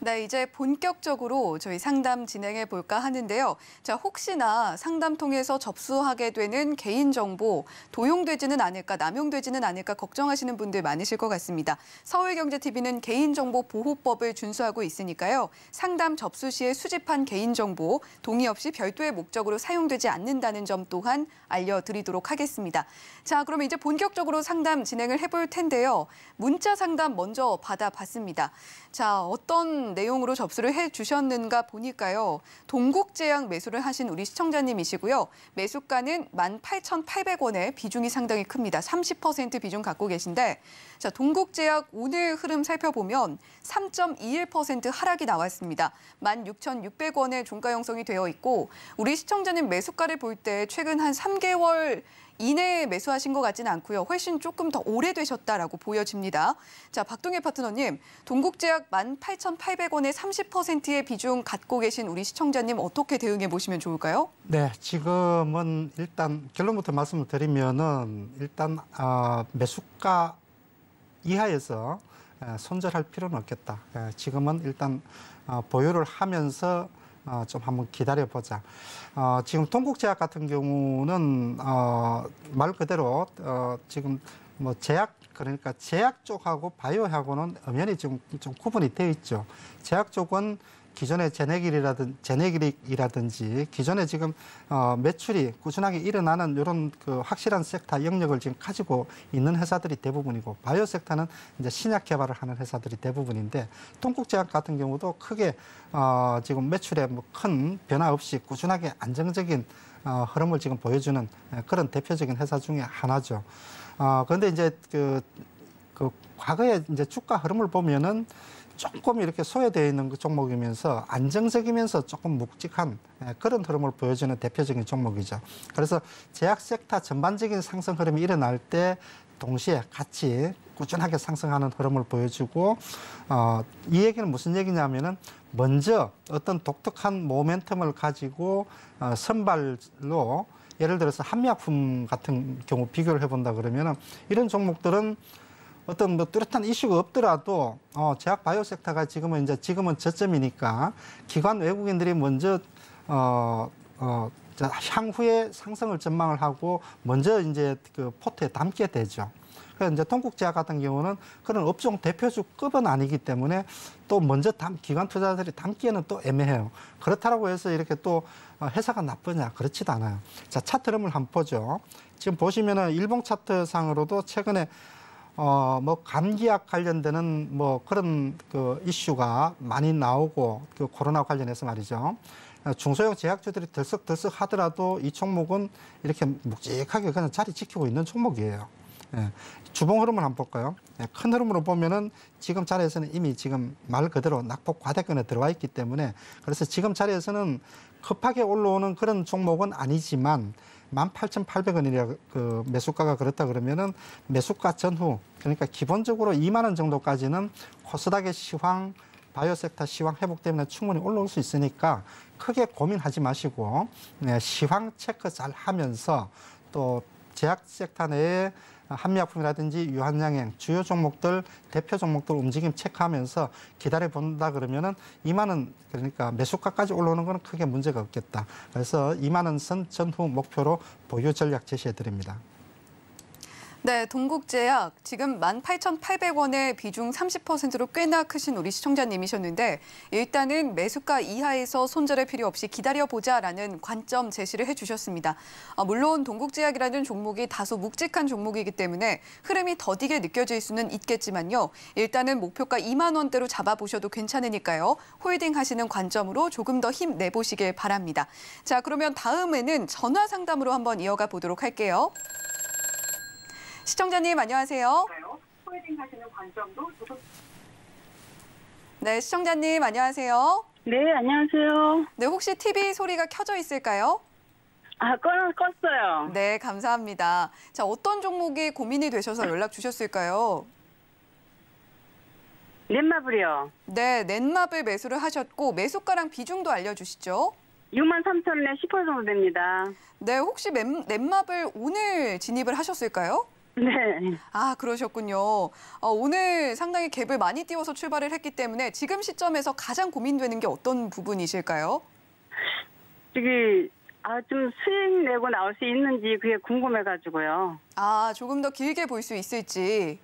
네, 이제 본격적으로 저희 상담 진행해 볼까 하는데요. 자, 혹시나 상담 통해서 접수하게 되는 개인정보 도용되지는 않을까, 남용되지는 않을까 걱정하시는 분들 많으실 것 같습니다. 서울경제TV는 개인정보보호법을 준수하고 있으니까요. 상담 접수 시에 수집한 개인정보 동의 없이 별도의 목적으로 사용되지 않는다는 점 또한 알려드리도록 하겠습니다. 자, 그러면 이제 본격적으로 상담 진행을 해볼 텐데요. 문자 상담 먼저 받아봤습니다. 자, 어떤 내용으로 접수를 해주셨는가 보니까요. 동국제약 매수를 하신 우리 시청자님이시고요. 매수가는 18,800원에 비중이 상당히 큽니다. 30% 비중 갖고 계신데 자, 동국제약 오늘 흐름 살펴보면 3.21% 하락이 나왔습니다. 16,600원에 종가 형성이 되어 있고 우리 시청자님 매수가를 볼 때 최근 한 3개월 이내에 매수하신 것 같지는 않고요. 훨씬 조금 더 오래되셨다라고 보여집니다. 자, 박동혜 파트너님, 동국제약 18,800원에 30%의 비중 갖고 계신 우리 시청자님 어떻게 대응해 보시면 좋을까요? 네, 지금은 일단 결론부터 말씀을 드리면은 일단 매수가 이하에서 손절할 필요는 없겠다. 지금은 일단 보유를 하면서 좀 한번 기다려보자. 지금 동국제약 같은 경우는 말 그대로 지금 뭐 제약 그러니까 제약 쪽하고 바이오하고는 엄연히 좀 구분이 되어 있죠. 제약 쪽은 기존의 제네릭이라든지 기존에 지금 매출이 꾸준하게 일어나는 이런 그 확실한 섹터 영역을 지금 가지고 있는 회사들이 대부분이고 바이오 섹터는 이제 신약 개발을 하는 회사들이 대부분인데 동국제약 같은 경우도 크게 지금 매출에 뭐 큰 변화 없이 꾸준하게 안정적인 흐름을 지금 보여주는 그런 대표적인 회사 중에 하나죠. 그런데 이제 그 과거에 이제 주가 흐름을 보면은 조금 이렇게 소외되어 있는 그 종목이면서 안정적이면서 조금 묵직한 그런 흐름을 보여주는 대표적인 종목이죠. 그래서 제약 섹터 전반적인 상승 흐름이 일어날 때 동시에 같이 꾸준하게 상승하는 흐름을 보여주고 이 얘기는 무슨 얘기냐면은 먼저 어떤 독특한 모멘텀을 가지고 선발로 예를 들어서 한미약품 같은 경우 비교를 해본다 그러면은 이런 종목들은 어떤 뭐 뚜렷한 이슈가 없더라도 제약 바이오 섹터가 지금은 저점이니까 기관 외국인들이 먼저 향후에 상승을 전망을 하고 먼저 이제 그 포트에 담게 되죠. 그래서 이제 동국제약 같은 경우는 그런 업종 대표주급은 아니기 때문에 또 먼저 기관 투자자들이 담기에는 또 애매해요. 그렇다고 해서 이렇게 또 회사가 나쁘냐 그렇지도 않아요. 자, 차트 흐름을 한번 보죠. 지금 보시면은 일봉 차트 상으로도 최근에 뭐 감기약 관련되는 뭐 그런 그 이슈가 많이 나오고 그 코로나 관련해서 말이죠. 중소형 제약주들이 들썩들썩 하더라도 이 종목은 이렇게 묵직하게 그냥 자리 지키고 있는 종목이에요. 예. 주봉 흐름을 한번 볼까요? 예. 큰 흐름으로 보면은 지금 자리에서는 이미 지금 말 그대로 낙폭 과대권에 들어와 있기 때문에 그래서 지금 자리에서는 급하게 올라오는 그런 종목은 아니지만 18,800원이라 그 매수가가 그렇다 그러면은 매수가 전후 그러니까 기본적으로 2만 원 정도까지는 코스닥의 시황 바이오 섹터 시황 회복 때문에 충분히 올라올 수 있으니까 크게 고민하지 마시고 시황 체크 잘 하면서 또 제약 섹터 내에 한미약품이라든지 유한양행 주요 종목들 대표 종목들 움직임 체크하면서 기다려 본다 그러면은 2만 원 그러니까 매수가까지 올라오는 건 크게 문제가 없겠다. 그래서 2만 원 선 전후 목표로 보유 전략 제시해 드립니다. 네, 동국제약 지금 18,800원의 비중 30%로 꽤나 크신 우리 시청자님이셨는데 일단은 매수가 이하에서 손절할 필요 없이 기다려보자라는 관점 제시를 해주셨습니다. 물론 동국제약이라는 종목이 다소 묵직한 종목이기 때문에 흐름이 더디게 느껴질 수는 있겠지만요. 일단은 목표가 2만 원대로 잡아보셔도 괜찮으니까요. 홀딩 하시는 관점으로 조금 더 힘내보시길 바랍니다. 자, 그러면 다음에는 전화 상담으로 한번 이어가 보도록 할게요. 시청자님 안녕하세요. 홀딩 하시는 관점도 조금... 네, 시청자님 안녕하세요. 네, 안녕하세요. 네, 혹시 TV 소리가 켜져 있을까요? 껐어요. 네, 감사합니다. 자, 어떤 종목이 고민이 되셔서 연락 주셨을까요? 넷마블이요. 네, 넷마블 매수를 하셨고 매수가랑 비중도 알려주시죠. 63,000원에 10% 정도 됩니다. 네, 혹시 넷마블 오늘 진입을 하셨을까요? 네. 아, 그러셨군요. 오늘 상당히 갭을 많이 띄워서 출발을 했기 때문에 지금 시점에서 가장 고민되는 게 어떤 부분이실까요? 좀 수익 내고 나올 수 있는지 그게 궁금해가지고요. 아, 조금 더 길게 볼 수 있을지.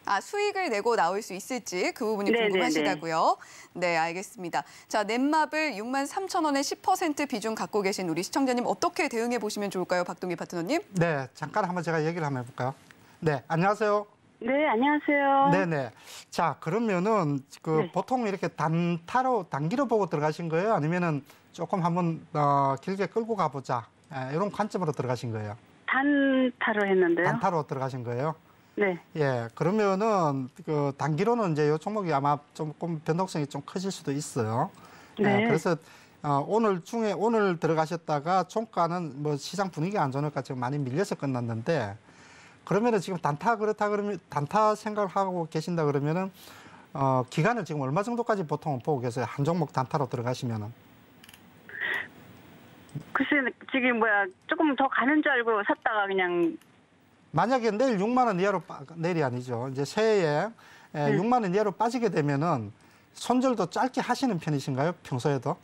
아, 수익을 내고 나올 수 있을지 그 부분이 네네네. 궁금하시다고요. 네, 알겠습니다. 자, 넷마블 63,000원의 10% 비중 갖고 계신 우리 시청자님 어떻게 대응해 보시면 좋을까요, 박동기 파트너님? 네, 잠깐 한번 제가 얘기를 한번 해볼까요? 네, 안녕하세요. 네, 안녕하세요. 네네. 자, 그러면은 네. 보통 이렇게 단기로 보고 들어가신 거예요? 아니면은 조금 한번 길게 끌고 가보자, 이런 관점으로 들어가신 거예요? 단타로 했는데요. 단타로 들어가신 거예요? 네. 예, 그러면은 단기로는 이제 요 종목이 아마 조금 변동성이 좀 커질 수도 있어요. 네. 그래서 오늘 들어가셨다가 종가는 뭐 시장 분위기가 안 좋으니까 지금 많이 밀려서 끝났는데, 그러면은 지금 단타 생각을 하고 계신다 그러면은 기간을 지금 얼마 정도까지 보통 보고 계세요? 한 종목 단타로 들어가시면은? 글쎄, 지금 조금 더 가는 줄 알고 샀다가 그냥, 만약에 내일 6만 원 이하로 내일이 아니죠. 이제 새해에 6만 원 이하로 빠지게 되면은 손절도 짧게 하시는 편이신가요? 평소에도?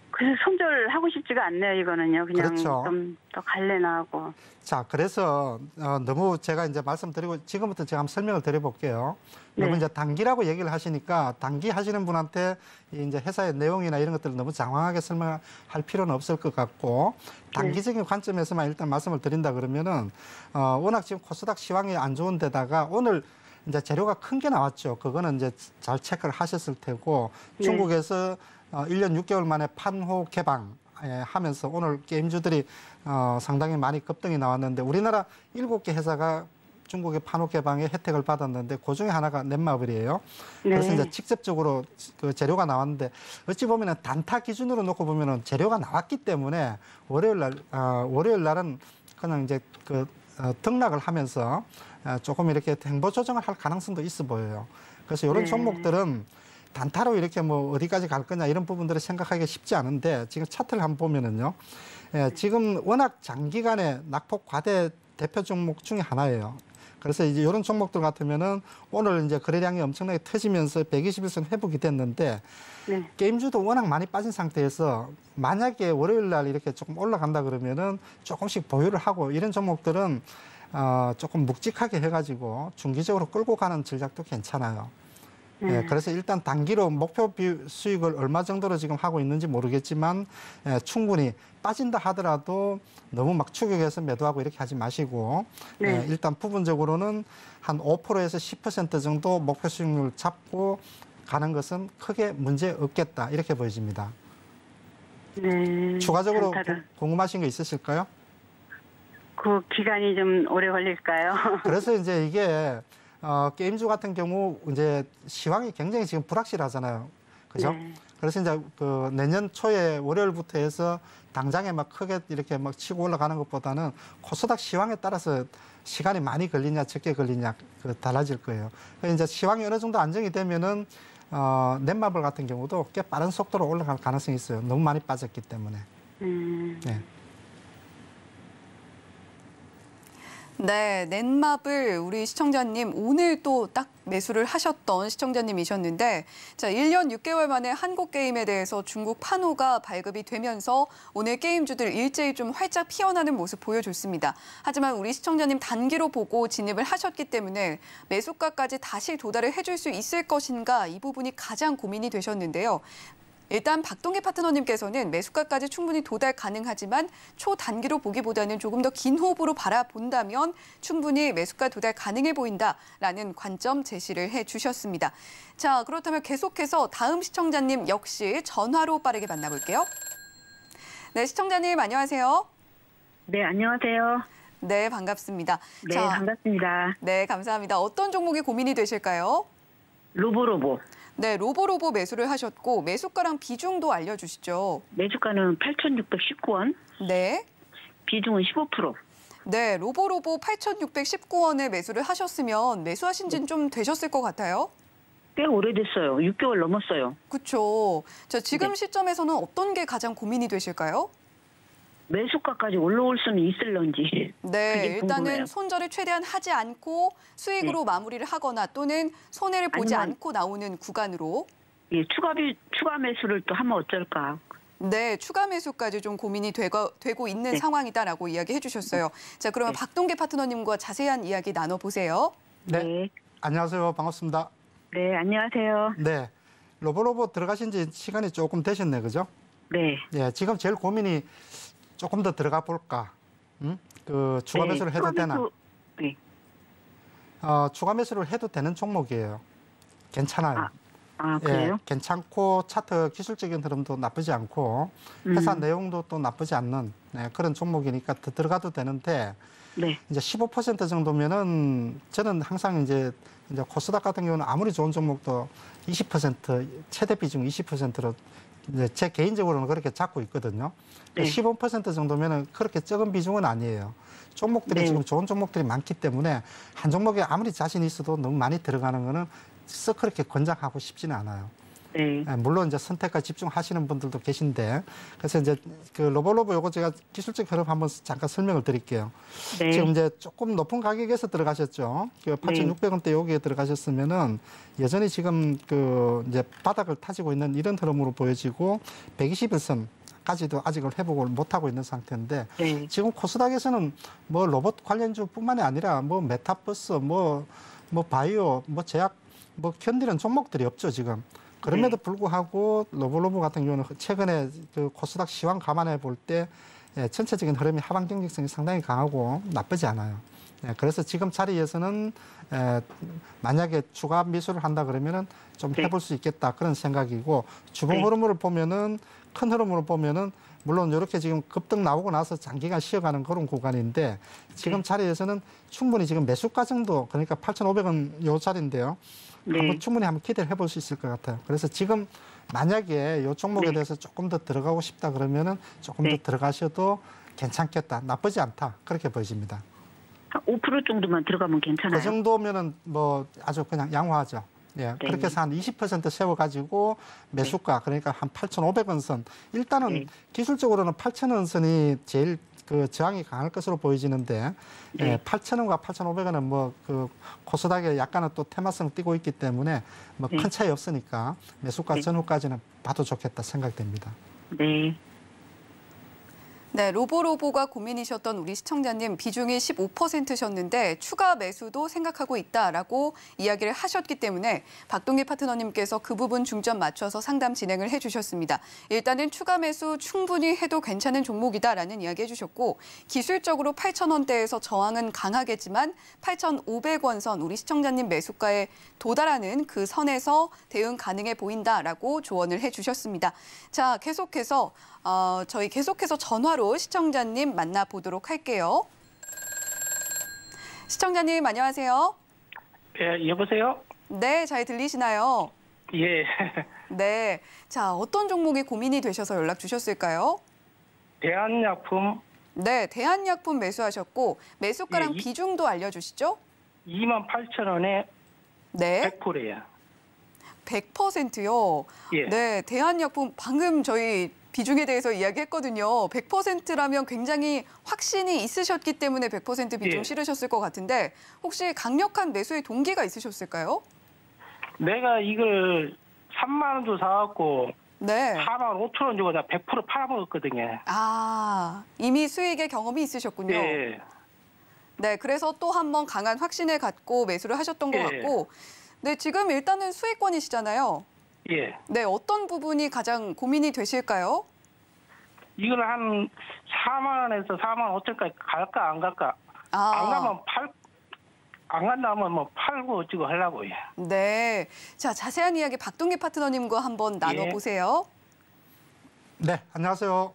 그래서 손절하고 싶지가 않네요, 이거는요. 그냥 그렇죠. 좀 더 갈래나 하고. 자, 그래서 너무 제가 이제 말씀드리고 지금부터 제가 한번 설명을 드려볼게요. 네. 너무 이제 단기라고 얘기를 하시니까 단기 하시는 분한테 이제 회사의 내용이나 이런 것들을 너무 장황하게 설명할 필요는 없을 것 같고, 단기적인 관점에서만 일단 말씀을 드린다 그러면은 워낙 지금 코스닥 시황이 안 좋은 데다가 오늘 이제 재료가 큰 게 나왔죠. 그거는 이제 잘 체크를 하셨을 테고, 네. 중국에서 1년 6개월 만에 판호 개방 하면서 오늘 게임주들이 상당히 많이 급등이 나왔는데, 우리나라 7개 회사가 중국의 판호 개방의 혜택을 받았는데 그중에 하나가 넷마블이에요. 그래서 네. 이제 직접적으로 그 재료가 나왔는데, 어찌 보면은 단타 기준으로 놓고 보면은 재료가 나왔기 때문에 월요일 날은 그냥 이제 등락을 하면서 조금 이렇게 행보 조정을 할 가능성도 있어 보여요. 그래서 이런 네. 종목들은 단타로 이렇게 뭐 어디까지 갈 거냐 이런 부분들을 생각하기가 쉽지 않은데, 지금 차트를 한번 보면은요, 지금 워낙 장기간의 낙폭 과대 대표 종목 중에 하나예요. 그래서 이제 이런 종목들 같으면은 오늘 이제 거래량이 엄청나게 터지면서 121선 회복이 됐는데, 네. 게임주도 워낙 많이 빠진 상태에서 만약에 월요일 날 이렇게 조금 올라간다 그러면은 조금씩 보유를 하고, 이런 종목들은 조금 묵직하게 해가지고 중기적으로 끌고 가는 전략도 괜찮아요. 그래서 일단 단기로 목표 수익을 얼마 정도로 지금 하고 있는지 모르겠지만, 충분히 빠진다 하더라도 너무 막 추격해서 매도하고 이렇게 하지 마시고, 네. 일단 부분적으로는 한 5%에서 10% 정도 목표 수익률 잡고 가는 것은 크게 문제 없겠다, 이렇게 보여집니다. 네. 추가적으로 단타를. 궁금하신 거 있으실까요? 그 기간이 좀 오래 걸릴까요? 그래서 이제 이게 게임주 같은 경우 이제 시황이 굉장히 지금 불확실하잖아요. 그죠? 네. 그래서 이제 내년 초에 월요일부터 해서 당장에 막 크게 이렇게 막 치고 올라가는 것보다는 코스닥 시황에 따라서 시간이 많이 걸리냐 적게 걸리냐 달라질 거예요. 그래서 이제 시황이 어느 정도 안정이 되면은 넷마블 같은 경우도 꽤 빠른 속도로 올라갈 가능성이 있어요. 너무 많이 빠졌기 때문에. 네. 네, 넷마블 우리 시청자님 오늘 또 딱 매수를 하셨던 시청자님이셨는데, 자, 1년 6개월 만에 한국 게임에 대해서 중국 판호가 발급이 되면서 오늘 게임주들 일제히 좀 활짝 피어나는 모습 보여줬습니다. 하지만 우리 시청자님 단기로 보고 진입을 하셨기 때문에 매수가까지 다시 도달을 해줄 수 있을 것인가, 이 부분이 가장 고민이 되셨는데요. 일단 박동기 파트너님께서는 매수가까지 충분히 도달 가능하지만 초단기로 보기보다는 조금 더 긴 호흡으로 바라본다면 충분히 매수가 도달 가능해 보인다라는 관점 제시를 해주셨습니다. 자, 그렇다면 계속해서 다음 시청자님 역시 전화로 빠르게 만나볼게요. 네, 시청자님 안녕하세요. 네, 안녕하세요. 네, 반갑습니다. 네, 반갑습니다. 네, 감사합니다. 어떤 종목이 고민이 되실까요? 로보로보. 네, 로보로보 매수를 하셨고 매수가랑 비중도 알려주시죠. 매주가는 8,619원, 네. 비중은 15%. 네, 로보로보 8,619원에 매수를 하셨으면 매수하신 지는 좀 되셨을 것 같아요. 꽤 오래됐어요. 6개월 넘었어요. 그렇죠. 자, 지금 네. 시점에서는 어떤 게 가장 고민이 되실까요? 매수가까지 올라올 수는 있을런지. 네, 그게 일단은 궁금해요. 손절을 최대한 하지 않고 수익으로 마무리를 하거나 또는 손해를 보지 아니면- 않고 나오는 구간으로 예, 추가 매수를 또 하면 어쩔까? 네, 추가 매수까지 좀 고민이 되고 있는 네. 상황이다라고 이야기해 주셨어요. 자, 그러면 네. 박동계 파트너님과 자세한 이야기 나눠보세요. 네. 안녕하세요. 반갑습니다. 네, 안녕하세요. 네. 로보로보 들어가신 지 시간이 조금 되셨네, 그죠? 네. 예, 지금 제일 고민이 조금 더 들어가 볼까? 그 추가 네, 매수를 해도 추가 되나? 매수- 네. 추가 매수를 해도 되는 종목이에요. 괜찮아요. 그래요? 예, 괜찮고 차트 기술적인 흐름도 나쁘지 않고 회사 내용도 또 나쁘지 않는 그런 종목이니까 더 들어가도 되는데 네. 이제 15% 정도면은 저는 항상 이제 코스닥 같은 경우는 아무리 좋은 종목도 20% 최대 비중 20%로 이제 제 개인적으로는 그렇게 잡고 있거든요. 네. 15% 정도면은 그렇게 적은 비중은 아니에요. 종목들이 네. 지금 좋은 종목들이 많기 때문에 한 종목에 아무리 자신 있어도 너무 많이 들어가는 거는 썩 그렇게 권장하고 싶지는 않아요. 네. 물론 이제 선택과 집중하시는 분들도 계신데 그래서 이제 그 로보로보 요거 제가 기술적 흐름 한번 잠깐 설명을 드릴게요. 네. 지금 이제 조금 높은 가격에서 들어가셨죠. 그 8,600원대 여기에 들어가셨으면은 여전히 지금 그 이제 바닥을 타지고 있는 이런 흐름으로 보여지고 121선까지도 아직은 회복을 못 하고 있는 상태인데 네. 지금 코스닥에서는 뭐 로봇 관련주뿐만이 아니라 뭐 메타버스 뭐 바이오 뭐 제약 뭐 견디는 종목들이 없죠 지금. 그럼에도 불구하고 로보로보 같은 경우는 최근에 그 코스닥 시황 감안해 볼 때 전체적인 흐름이 하방 경직성이 상당히 강하고 나쁘지 않아요. 그래서 지금 자리에서는 만약에 추가 매수를 한다 그러면은 좀 네. 해볼 수 있겠다 그런 생각이고 주봉 네. 흐름으로 보면은 큰 흐름으로 보면은 물론 이렇게 지금 급등 나오고 나서 장기간 쉬어가는 그런 구간인데 지금 자리에서는 충분히 지금 매수가 정도 그러니까 8,500원 요 자리인데요. 네. 한번 충분히 한번 기대를 해볼 수 있을 것 같아요. 그래서 지금 만약에 이 종목에 네. 대해서 조금 더 들어가고 싶다 그러면은 조금 네. 더 들어가셔도 괜찮겠다. 나쁘지 않다. 그렇게 보여집니다. 한 5% 정도만 들어가면 괜찮아요. 그 정도면은 뭐 아주 그냥 양호하죠. 예, 그렇게 해서 한 20% 세워가지고 매수가 그러니까 한 8,500원 선. 일단은 네. 기술적으로는 8,000원 선이 제일 그 저항이 강할 것으로 보여지는데 네. 8,000원과 8,500원은 뭐 그 코스닥에 약간은 또 테마성 띄고 있기 때문에 뭐 큰 네. 차이 없으니까 매수가 네. 전후까지는 봐도 좋겠다 생각됩니다. 네. 네, 로보로보가 고민이셨던 우리 시청자님 비중이 15%셨는데 추가 매수도 생각하고 있다라고 이야기를 하셨기 때문에 박동기 파트너님께서 그 부분 중점 맞춰서 상담 진행을 해주셨습니다. 일단은 추가 매수 충분히 해도 괜찮은 종목이다라는 이야기 해주셨고 기술적으로 8,000원대에서 저항은 강하겠지만 8,500원 선 우리 시청자님 매수가에 도달하는 그 선에서 대응 가능해 보인다라고 조언을 해주셨습니다. 자, 계속해서 저희 계속해서 전화로 시청자님 만나보도록 할게요. 시청자님 안녕하세요. 예, 여보세요? 네, 잘 들리시나요? 예. 네. 자, 어떤 종목이 고민이 되셔서 연락 주셨을까요? 대한약품 네, 대한약품 매수하셨고 매수가랑 예, 비중도 알려주시죠? 28,000원에 네, 100%예요. 100%요. 예. 네, 대한약품 방금 저희 비중에 대해서 이야기했거든요. 100%라면 굉장히 확신이 있으셨기 때문에 100% 비중 예. 실으셨을 것 같은데 혹시 강력한 매수의 동기가 있으셨을까요? 내가 이걸 3만 원 주고 사갖고 네. 4만 5천 원 주고 나 100% 팔아먹었거든요. 아, 이미 수익의 경험이 있으셨군요. 예. 네, 그래서 또 한 번 강한 확신을 갖고 매수를 하셨던 것 예. 같고 네, 지금 일단은 수익권이시잖아요. 예. 네, 어떤 부분이 가장 고민이 되실까요? 이걸 한 4만 원에서 4만 5천까지 갈까 안 갈까? 안 가면 안 간다면 뭐 팔고 어찌고 하려고요. 네. 자, 자세한 이야기 박동기 파트너님과 한번 나눠보세요. 네, 안녕하세요.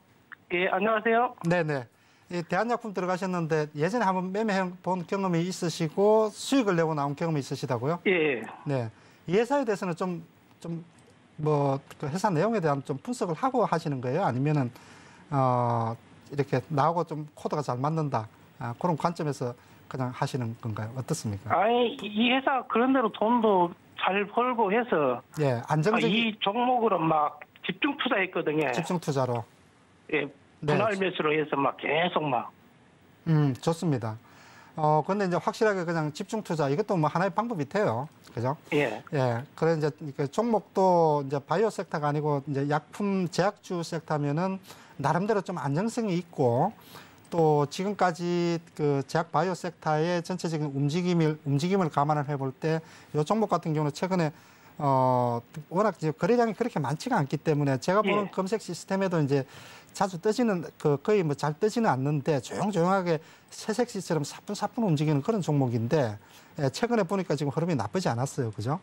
예, 안녕하세요. 네네. 이 대한약품 들어가셨는데 예전에 한번 매매해 본 경험이 있으시고 수익을 내고 나온 경험이 있으시다고요? 예. 네. 이 회사에 대해서는 그 회사 내용에 대한 좀 분석을 하고 하시는 거예요? 아니면은, 이렇게 나하고 좀 코드가 잘 맞는다. 그런 관점에서 그냥 하시는 건가요? 어떻습니까? 아니, 이 회사 그런 대로 돈도 잘 벌고 해서 예, 안정적인 이 종목으로 막 집중 투자했거든요. 집중 투자로. 예. 분할 매수로 해서 막 계속 막. 좋습니다. 근데 이제 확실하게 그냥 집중 투자 이것도 뭐 하나의 방법이 돼요. 그죠? 예. 예. 그래 이제 그 종목도 이제 바이오 섹터가 아니고 이제 약품 제약주 섹터면은 나름대로 좀 안정성이 있고 또 지금까지 그 제약 바이오 섹터의 전체적인 움직임을 감안을 해볼 때 이 종목 같은 경우는 최근에 워낙 이제 거래량이 그렇게 많지가 않기 때문에 제가 보는 검색 시스템에도 이제 자주 뜨지는 거의 뭐 잘 뜨지는 않는데 조용조용하게 새색시처럼 사뿐사뿐 움직이는 그런 종목인데 최근에 보니까 지금 흐름이 나쁘지 않았어요. 그죠?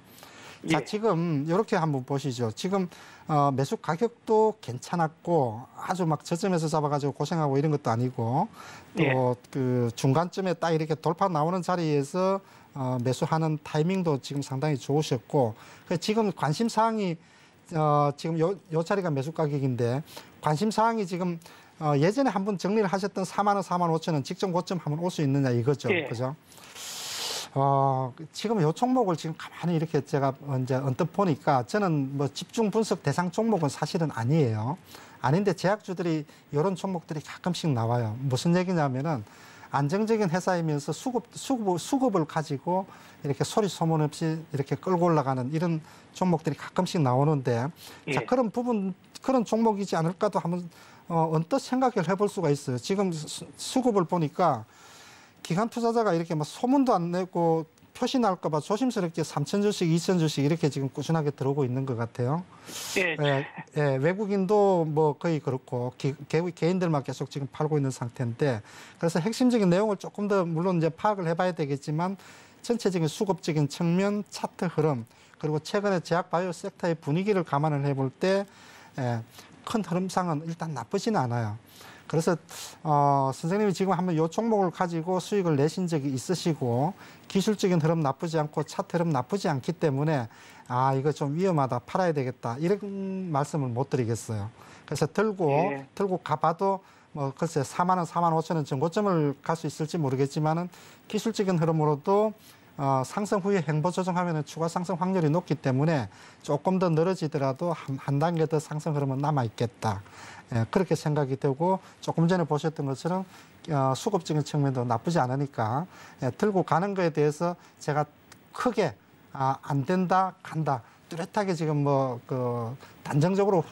자, 지금 이렇게 한번 보시죠. 지금 매수 가격도 괜찮았고 아주 막 저점에서 잡아가지고 고생하고 이런 것도 아니고 또 그 중간쯤에 딱 이렇게 돌파 나오는 자리에서 매수하는 타이밍도 지금 상당히 좋으셨고 지금 관심 사항이 지금 요 자리가 매수 가격인데 관심 사항이 지금 예전에 한번 정리를 하셨던 4만 원, 4만 5천 원 직전 고점 한번 올 수 있느냐 이거죠. 그죠? 지금 요 종목을 지금 가만히 이렇게 제가 이제 언뜻 보니까 저는 뭐 집중 분석 대상 종목은 사실은 아니에요. 아닌데 제약주들이 이런 종목들이 가끔씩 나와요. 무슨 얘기냐면은 안정적인 회사이면서 수급을 가지고 이렇게 소리 소문 없이 이렇게 끌고 올라가는 이런 종목들이 가끔씩 나오는데 자, 그런 종목이지 않을까도 한번 언뜻 생각을 해볼 수가 있어요. 지금 수급을 보니까 기관 투자자가 이렇게 뭐 소문도 안 내고 표시 날까 봐 조심스럽게 3,000주씩, 2,000주씩 이렇게 지금 꾸준하게 들어오고 있는 것 같아요. 외국인도 뭐 거의 그렇고 개인들만 계속 지금 팔고 있는 상태인데 그래서 핵심적인 내용을 조금 더 물론 이제 파악을 해봐야 되겠지만 전체적인 수급적인 측면, 차트 흐름 그리고 최근에 제약 바이오 섹터의 분위기를 감안을 해볼 때 큰 흐름상은 일단 나쁘지는 않아요. 그래서 선생님이 지금 한번 이 종목을 가지고 수익을 내신 적이 있으시고 기술적인 흐름 나쁘지 않고 차트 흐름 나쁘지 않기 때문에 이거 좀 위험하다 팔아야 되겠다 이런 말씀을 못 드리겠어요. 그래서 들고 가봐도 뭐 글쎄 4만 원, 4만 5천 원 정고점을 갈 수 있을지 모르겠지만은 기술적인 흐름으로도 상승 후에 행보 조정하면 추가 상승 확률이 높기 때문에 조금 더 늘어지더라도 한 단계 더 상승 흐름은 남아 있겠다. 그렇게 생각이 되고 조금 전에 보셨던 것처럼 수급적인 측면도 나쁘지 않으니까 들고 가는 거에 대해서 제가 크게 안 된다 간다 뚜렷하게 지금 뭐 단정적으로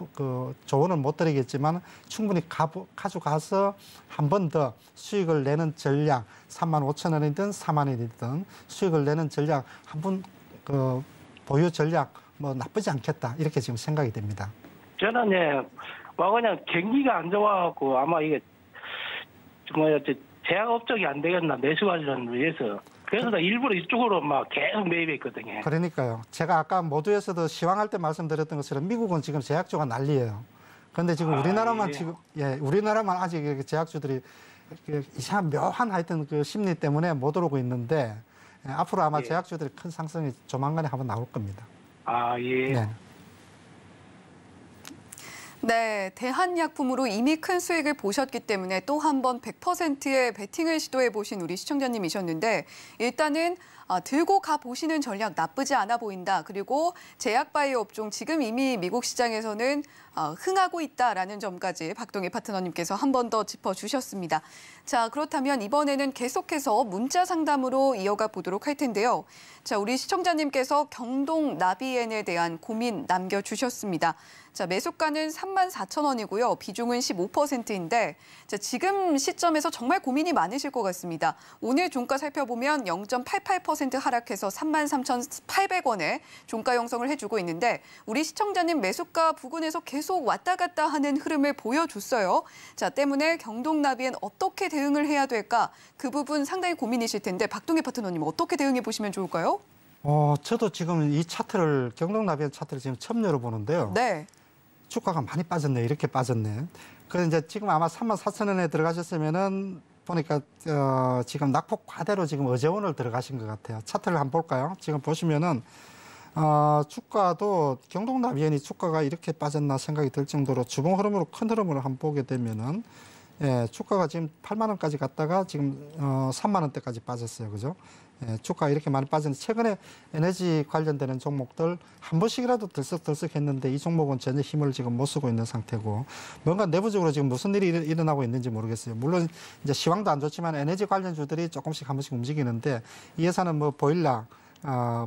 조언은 못 드리겠지만 충분히 가져가서 한 번 더 수익을 내는 전략 3만 5천 원이든 4만 원이든 수익을 내는 전략 한번 보유 전략 뭐 나쁘지 않겠다 이렇게 지금 생각이 됩니다. 저는 그냥 경기가 안 좋아갖고 아마 이게 제약 업적이 안 되겠나 매수 관련을 위해서 그래서 나 일부러 이쪽으로 막 계속 매입했거든요. 그러니까요. 제가 아까 모두에서도 시황할 때 말씀드렸던 것처럼 미국은 지금 제약주가 난리예요. 그런데 지금 우리나라만 우리나라만 아직 이렇게 제약주들이 이상한 묘한 하여튼 그 심리 때문에 못 오르고 있는데 앞으로 아마 제약주들이 큰 상승이 조만간에 한번 나올 겁니다. 네, 대한약품으로 이미 큰 수익을 보셨기 때문에 또 한 번 100%의 베팅을 시도해 보신 우리 시청자님이셨는데 일단은 들고 가보시는 전략 나쁘지 않아 보인다. 그리고 제약바이오 업종 지금 이미 미국 시장에서는 흥하고 있다라는 점까지 박동희 파트너님께서 한 번 더 짚어주셨습니다. 자, 그렇다면 이번에는 계속해서 문자 상담으로 이어가 보도록 할 텐데요. 자, 우리 시청자님께서 경동 나비엔에 대한 고민 남겨주셨습니다. 자, 매수가는 34,000원이고요. 비중은 15%인데 자, 지금 시점에서 정말 고민이 많으실 것 같습니다. 오늘 종가 살펴보면 0.88% 하락해서 33,800원에 종가 형성을 해주고 있는데 우리 시청자님 매수가 부근에서 계속 왔다 갔다 하는 흐름을 보여줬어요. 자, 때문에 경동나비엔 어떻게 대응을 해야 될까? 그 부분 상당히 고민이실 텐데 박동희 파트너님 어떻게 대응해 보시면 좋을까요? 저도 지금 이 차트를 경동나비엔 차트를 지금 처음 열어보는데요. 네. 주가가 많이 빠졌네. 이렇게 빠졌네. 그래서 이제 지금 아마 34,000원에 들어가셨으면은 보니까 지금 낙폭 과대로 지금 어제오늘 들어가신 것 같아요. 차트를 한번 볼까요? 지금 보시면은 주가도 경동나비엔이 주가가 이렇게 빠졌나 생각이 들 정도로 주봉 흐름으로 큰 흐름으로 한번 보게 되면은 예, 주가가 지금 8만 원까지 갔다가 지금 3만 원대까지 빠졌어요. 그죠? 예, 주가가 이렇게 많이 빠졌는데 최근에 에너지 관련되는 종목들 한 번씩이라도 들썩들썩 했는데 이 종목은 전혀 힘을 지금 못 쓰고 있는 상태고 뭔가 내부적으로 지금 무슨 일이 일어나고 있는지 모르겠어요. 물론 이제 시황도 안 좋지만 에너지 관련주들이 조금씩 한 번씩 움직이는데 이 회사는 뭐 보일러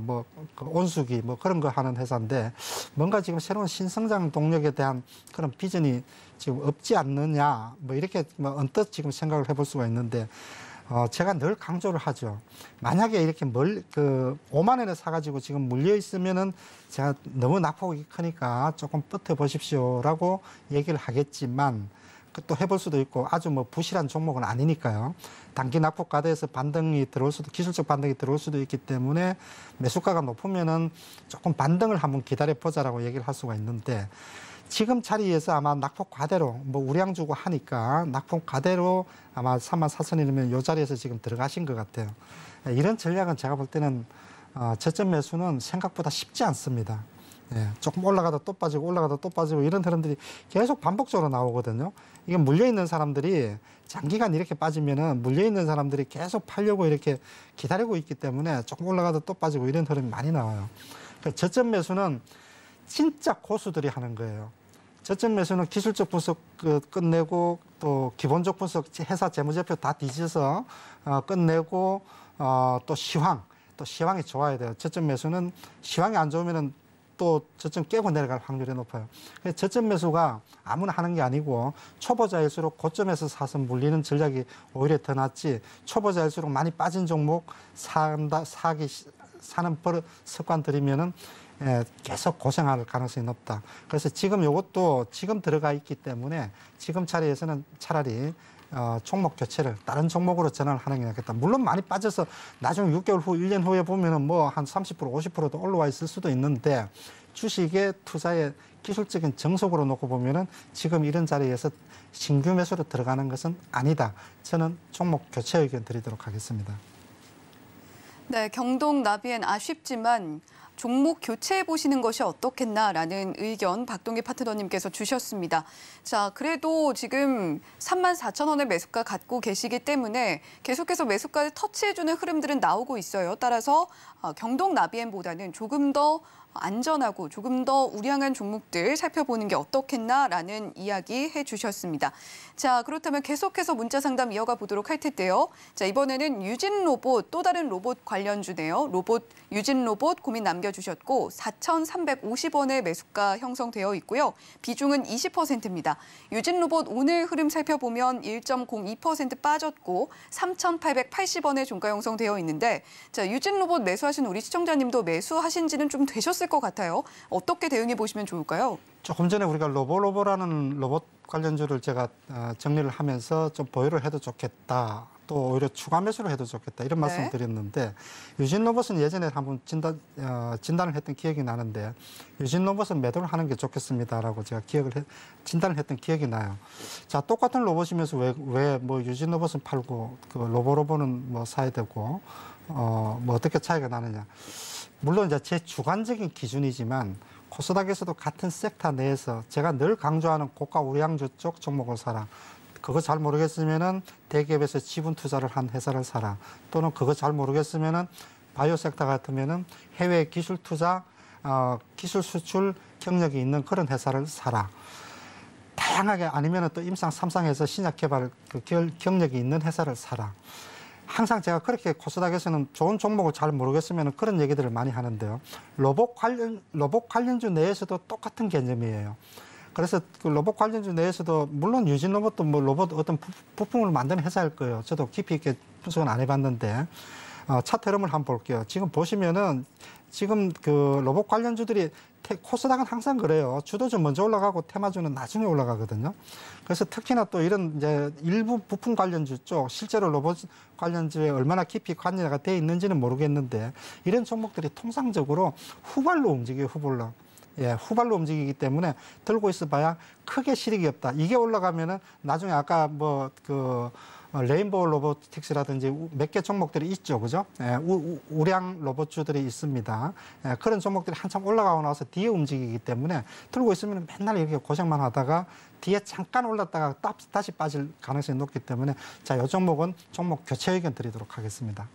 뭐 온수기 뭐 그런 거 하는 회사인데 뭔가 지금 새로운 신성장 동력에 대한 그런 비전이 지금 없지 않느냐 뭐 이렇게 뭐 언뜻 지금 생각을 해볼 수가 있는데 제가 늘 강조를 하죠. 만약에 이렇게 5만 원에 사가지고 지금 물려 있으면은 제가 너무 낙폭이 크니까 조금 버텨보십시오라고 얘기를 하겠지만 또 해볼 수도 있고 아주 뭐 부실한 종목은 아니니까요. 단기 낙폭 가대에서 반등이 들어올 수도 기술적 반등이 들어올 수도 있기 때문에 매수가가 높으면은 조금 반등을 한번 기다려 보자라고 얘기를 할 수가 있는데 지금 자리에서 아마 낙폭 과대로 뭐 우량 주고 하니까 낙폭 과대로 아마 34,000원이면 이 자리에서 지금 들어가신 것 같아요. 이런 전략은 제가 볼 때는 저점 매수는 생각보다 쉽지 않습니다. 예, 조금 올라가다 또 빠지고 올라가다 또 빠지고 이런 흐름들이 계속 반복적으로 나오거든요. 이게 물려있는 사람들이 장기간 이렇게 빠지면은 물려있는 사람들이 계속 팔려고 이렇게 기다리고 있기 때문에 조금 올라가다 또 빠지고 이런 흐름이 많이 나와요. 그러니까 저점 매수는 진짜 고수들이 하는 거예요. 저점 매수는 기술적 분석 끝내고 또 기본적 분석 회사 재무제표 다 뒤져서 끝내고 또 시황이 좋아야 돼요. 저점 매수는 시황이 안 좋으면은 또 저점 깨고 내려갈 확률이 높아요. 저점 매수가 아무나 하는 게 아니고 초보자일수록 고점에서 사서 물리는 전략이 오히려 더 낫지 초보자일수록 많이 빠진 종목 사는 버릇 습관 들이면은 계속 고생할 가능성이 높다. 그래서 지금 이것도 지금 들어가 있기 때문에 지금 자리에서는 차라리 종목 교체를 다른 종목으로 전환을 하는 게 낫겠다. 물론 많이 빠져서 나중에 6개월 후, 1년 후에 보면은 뭐 한 30%, 50%도 올라와 있을 수도 있는데 주식의 투자의 기술적인 정석으로 놓고 보면은 지금 이런 자리에서 신규 매수로 들어가는 것은 아니다. 저는 종목 교체 의견 드리도록 하겠습니다. 네, 경동 나비엔 아쉽지만 종목 교체해 보시는 것이 어떻겠나라는 의견 박동기 파트너님께서 주셨습니다. 자, 그래도 지금 34,000원의 매수가 갖고 계시기 때문에 계속해서 매수가를 터치해주는 흐름들은 나오고 있어요. 따라서 경동 나비엔보다는 조금 더 안전하고 조금 더 우량한 종목들 살펴보는 게 어떻겠나라는 이야기 해주셨습니다. 자, 그렇다면 계속해서 문자 상담 이어가 보도록 할 텐데요. 자, 이번에는 유진 로봇, 또 다른 로봇 관련주네요. 유진 로봇 고민 남겨주셨고 4,350원의 매수가 형성되어 있고요. 비중은 20%입니다. 유진 로봇 오늘 흐름 살펴보면 1.02% 빠졌고 3,880원의 종가 형성되어 있는데 자, 유진 로봇 매수하신 우리 시청자님도 매수하신 지는 좀 되셨을 것 같아요. 어떻게 대응해 보시면 좋을까요? 조금 전에 우리가 로보라는 로봇 관련주를 제가 정리를 하면서 좀 보유를 해도 좋겠다. 또 오히려 추가 매수를 해도 좋겠다. 이런 말씀을 드렸는데 유진 로봇은 예전에 한번 진단을 했던 기억이 나는데 유진 로봇은 매도를 하는 게 좋겠습니다라고 제가 진단을 했던 기억이 나요. 자, 똑같은 로봇이면서 왜 뭐 유진 로봇은 팔고 그 로보는 뭐 사야 되고 뭐 어떻게 차이가 나느냐. 물론 이제 제 주관적인 기준이지만 코스닥에서도 같은 섹터 내에서 제가 늘 강조하는 고가 우량주 쪽 종목을 사라. 그거 잘 모르겠으면은 대기업에서 지분 투자를 한 회사를 사라. 또는 그거 잘 모르겠으면은 바이오 섹터 같으면은 해외 기술 투자, 기술 수출 경력이 있는 그런 회사를 사라. 다양하게 아니면은 또 임상 3상에서 신약 개발 경력이 있는 회사를 사라. 항상 제가 그렇게 코스닥에서는 좋은 종목을 잘 모르겠으면 그런 얘기들을 많이 하는데요. 로봇 관련주 내에서도 똑같은 개념이에요. 그래서 그 로봇 관련주 내에서도 물론 유진 로봇도 뭐 로봇 어떤 부품을 만드는 회사일 거예요. 저도 깊이 있게 분석은 안 해봤는데 차트 흐름을 한번 볼게요. 지금 보시면은 지금 그 로봇 관련주들이 코스닥은 항상 그래요. 주도주 먼저 올라가고 테마주는 나중에 올라가거든요. 그래서 특히나 또 이런 이제 일부 부품 관련주 쪽 실제로 로봇 관련주에 얼마나 깊이 관여가 돼 있는지는 모르겠는데 이런 종목들이 통상적으로 후발로 움직여요. 후발로 움직이기 때문에 들고 있어봐야 크게 실익이 없다. 이게 올라가면은 나중에 아까 레인보우 로보틱스라든지 몇 개 종목들이 있죠, 그죠? 예, 우량 로봇주들이 있습니다. 예, 그런 종목들이 한참 올라가고 나서 뒤에 움직이기 때문에 들고 있으면 맨날 이렇게 고생만 하다가 뒤에 잠깐 올랐다가 다시 빠질 가능성이 높기 때문에 자, 이 종목은 종목 교체 의견 드리도록 하겠습니다.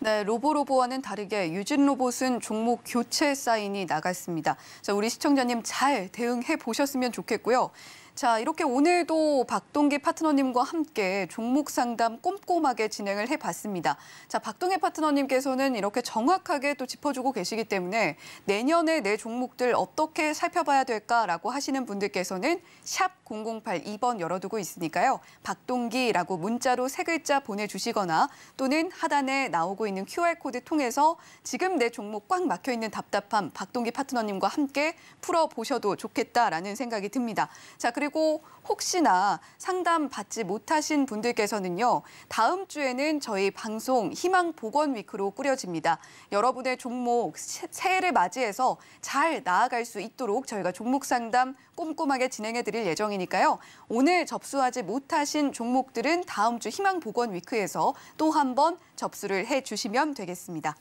네, 로보와는 다르게 유진 로봇은 종목 교체 사인이 나갔습니다. 자, 우리 시청자님 잘 대응해 보셨으면 좋겠고요. 자, 이렇게 오늘도 박동기 파트너님과 함께 종목 상담 꼼꼼하게 진행을 해봤습니다. 자, 박동기 파트너님께서는 이렇게 정확하게 또 짚어주고 계시기 때문에 내년에 내 종목들 어떻게 살펴봐야 될까라고 하시는 분들께서는 샵 0082번 열어두고 있으니까요. 박동기라고 문자로 3글자 보내주시거나 또는 하단에 나오고 있는 QR코드 통해서 지금 내 종목 꽉 막혀있는 답답함 박동기 파트너님과 함께 풀어보셔도 좋겠다라는 생각이 듭니다. 자, 그리고 혹시나 상담 받지 못하신 분들께서는요. 다음 주에는 저희 방송 희망 보건 위크로 꾸려집니다. 여러분의 종목 새해를 맞이해서 잘 나아갈 수 있도록 저희가 종목 상담 꼼꼼하게 진행해 드릴 예정이니까요. 오늘 접수하지 못하신 종목들은 다음 주 희망 보건 위크에서 또 한 번 접수를 해 주시면 되겠습니다.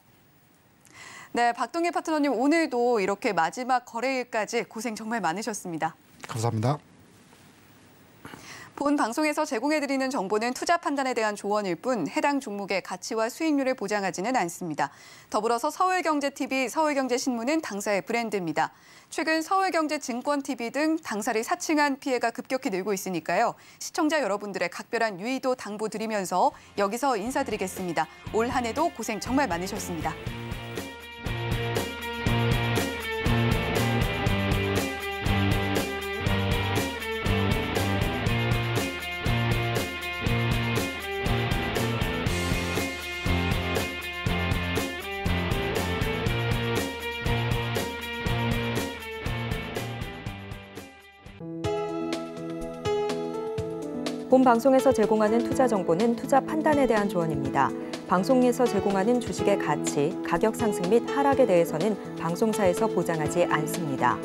네, 박동기 파트너님 오늘도 이렇게 마지막 거래일까지 고생 정말 많으셨습니다. 감사합니다. 본 방송에서 제공해드리는 정보는 투자 판단에 대한 조언일 뿐 해당 종목의 가치와 수익률을 보장하지는 않습니다. 더불어서 서울경제TV, 서울경제신문은 당사의 브랜드입니다. 최근 서울경제증권TV 등 당사를 사칭한 피해가 급격히 늘고 있으니까요. 시청자 여러분들의 각별한 유의도 당부드리면서 여기서 인사드리겠습니다. 올 한 해도 고생 정말 많으셨습니다. 본 방송에서 제공하는 투자 정보는 투자 판단에 대한 조언입니다. 방송에서 제공하는 주식의 가치, 가격 상승 및 하락에 대해서는 방송사에서 보장하지 않습니다.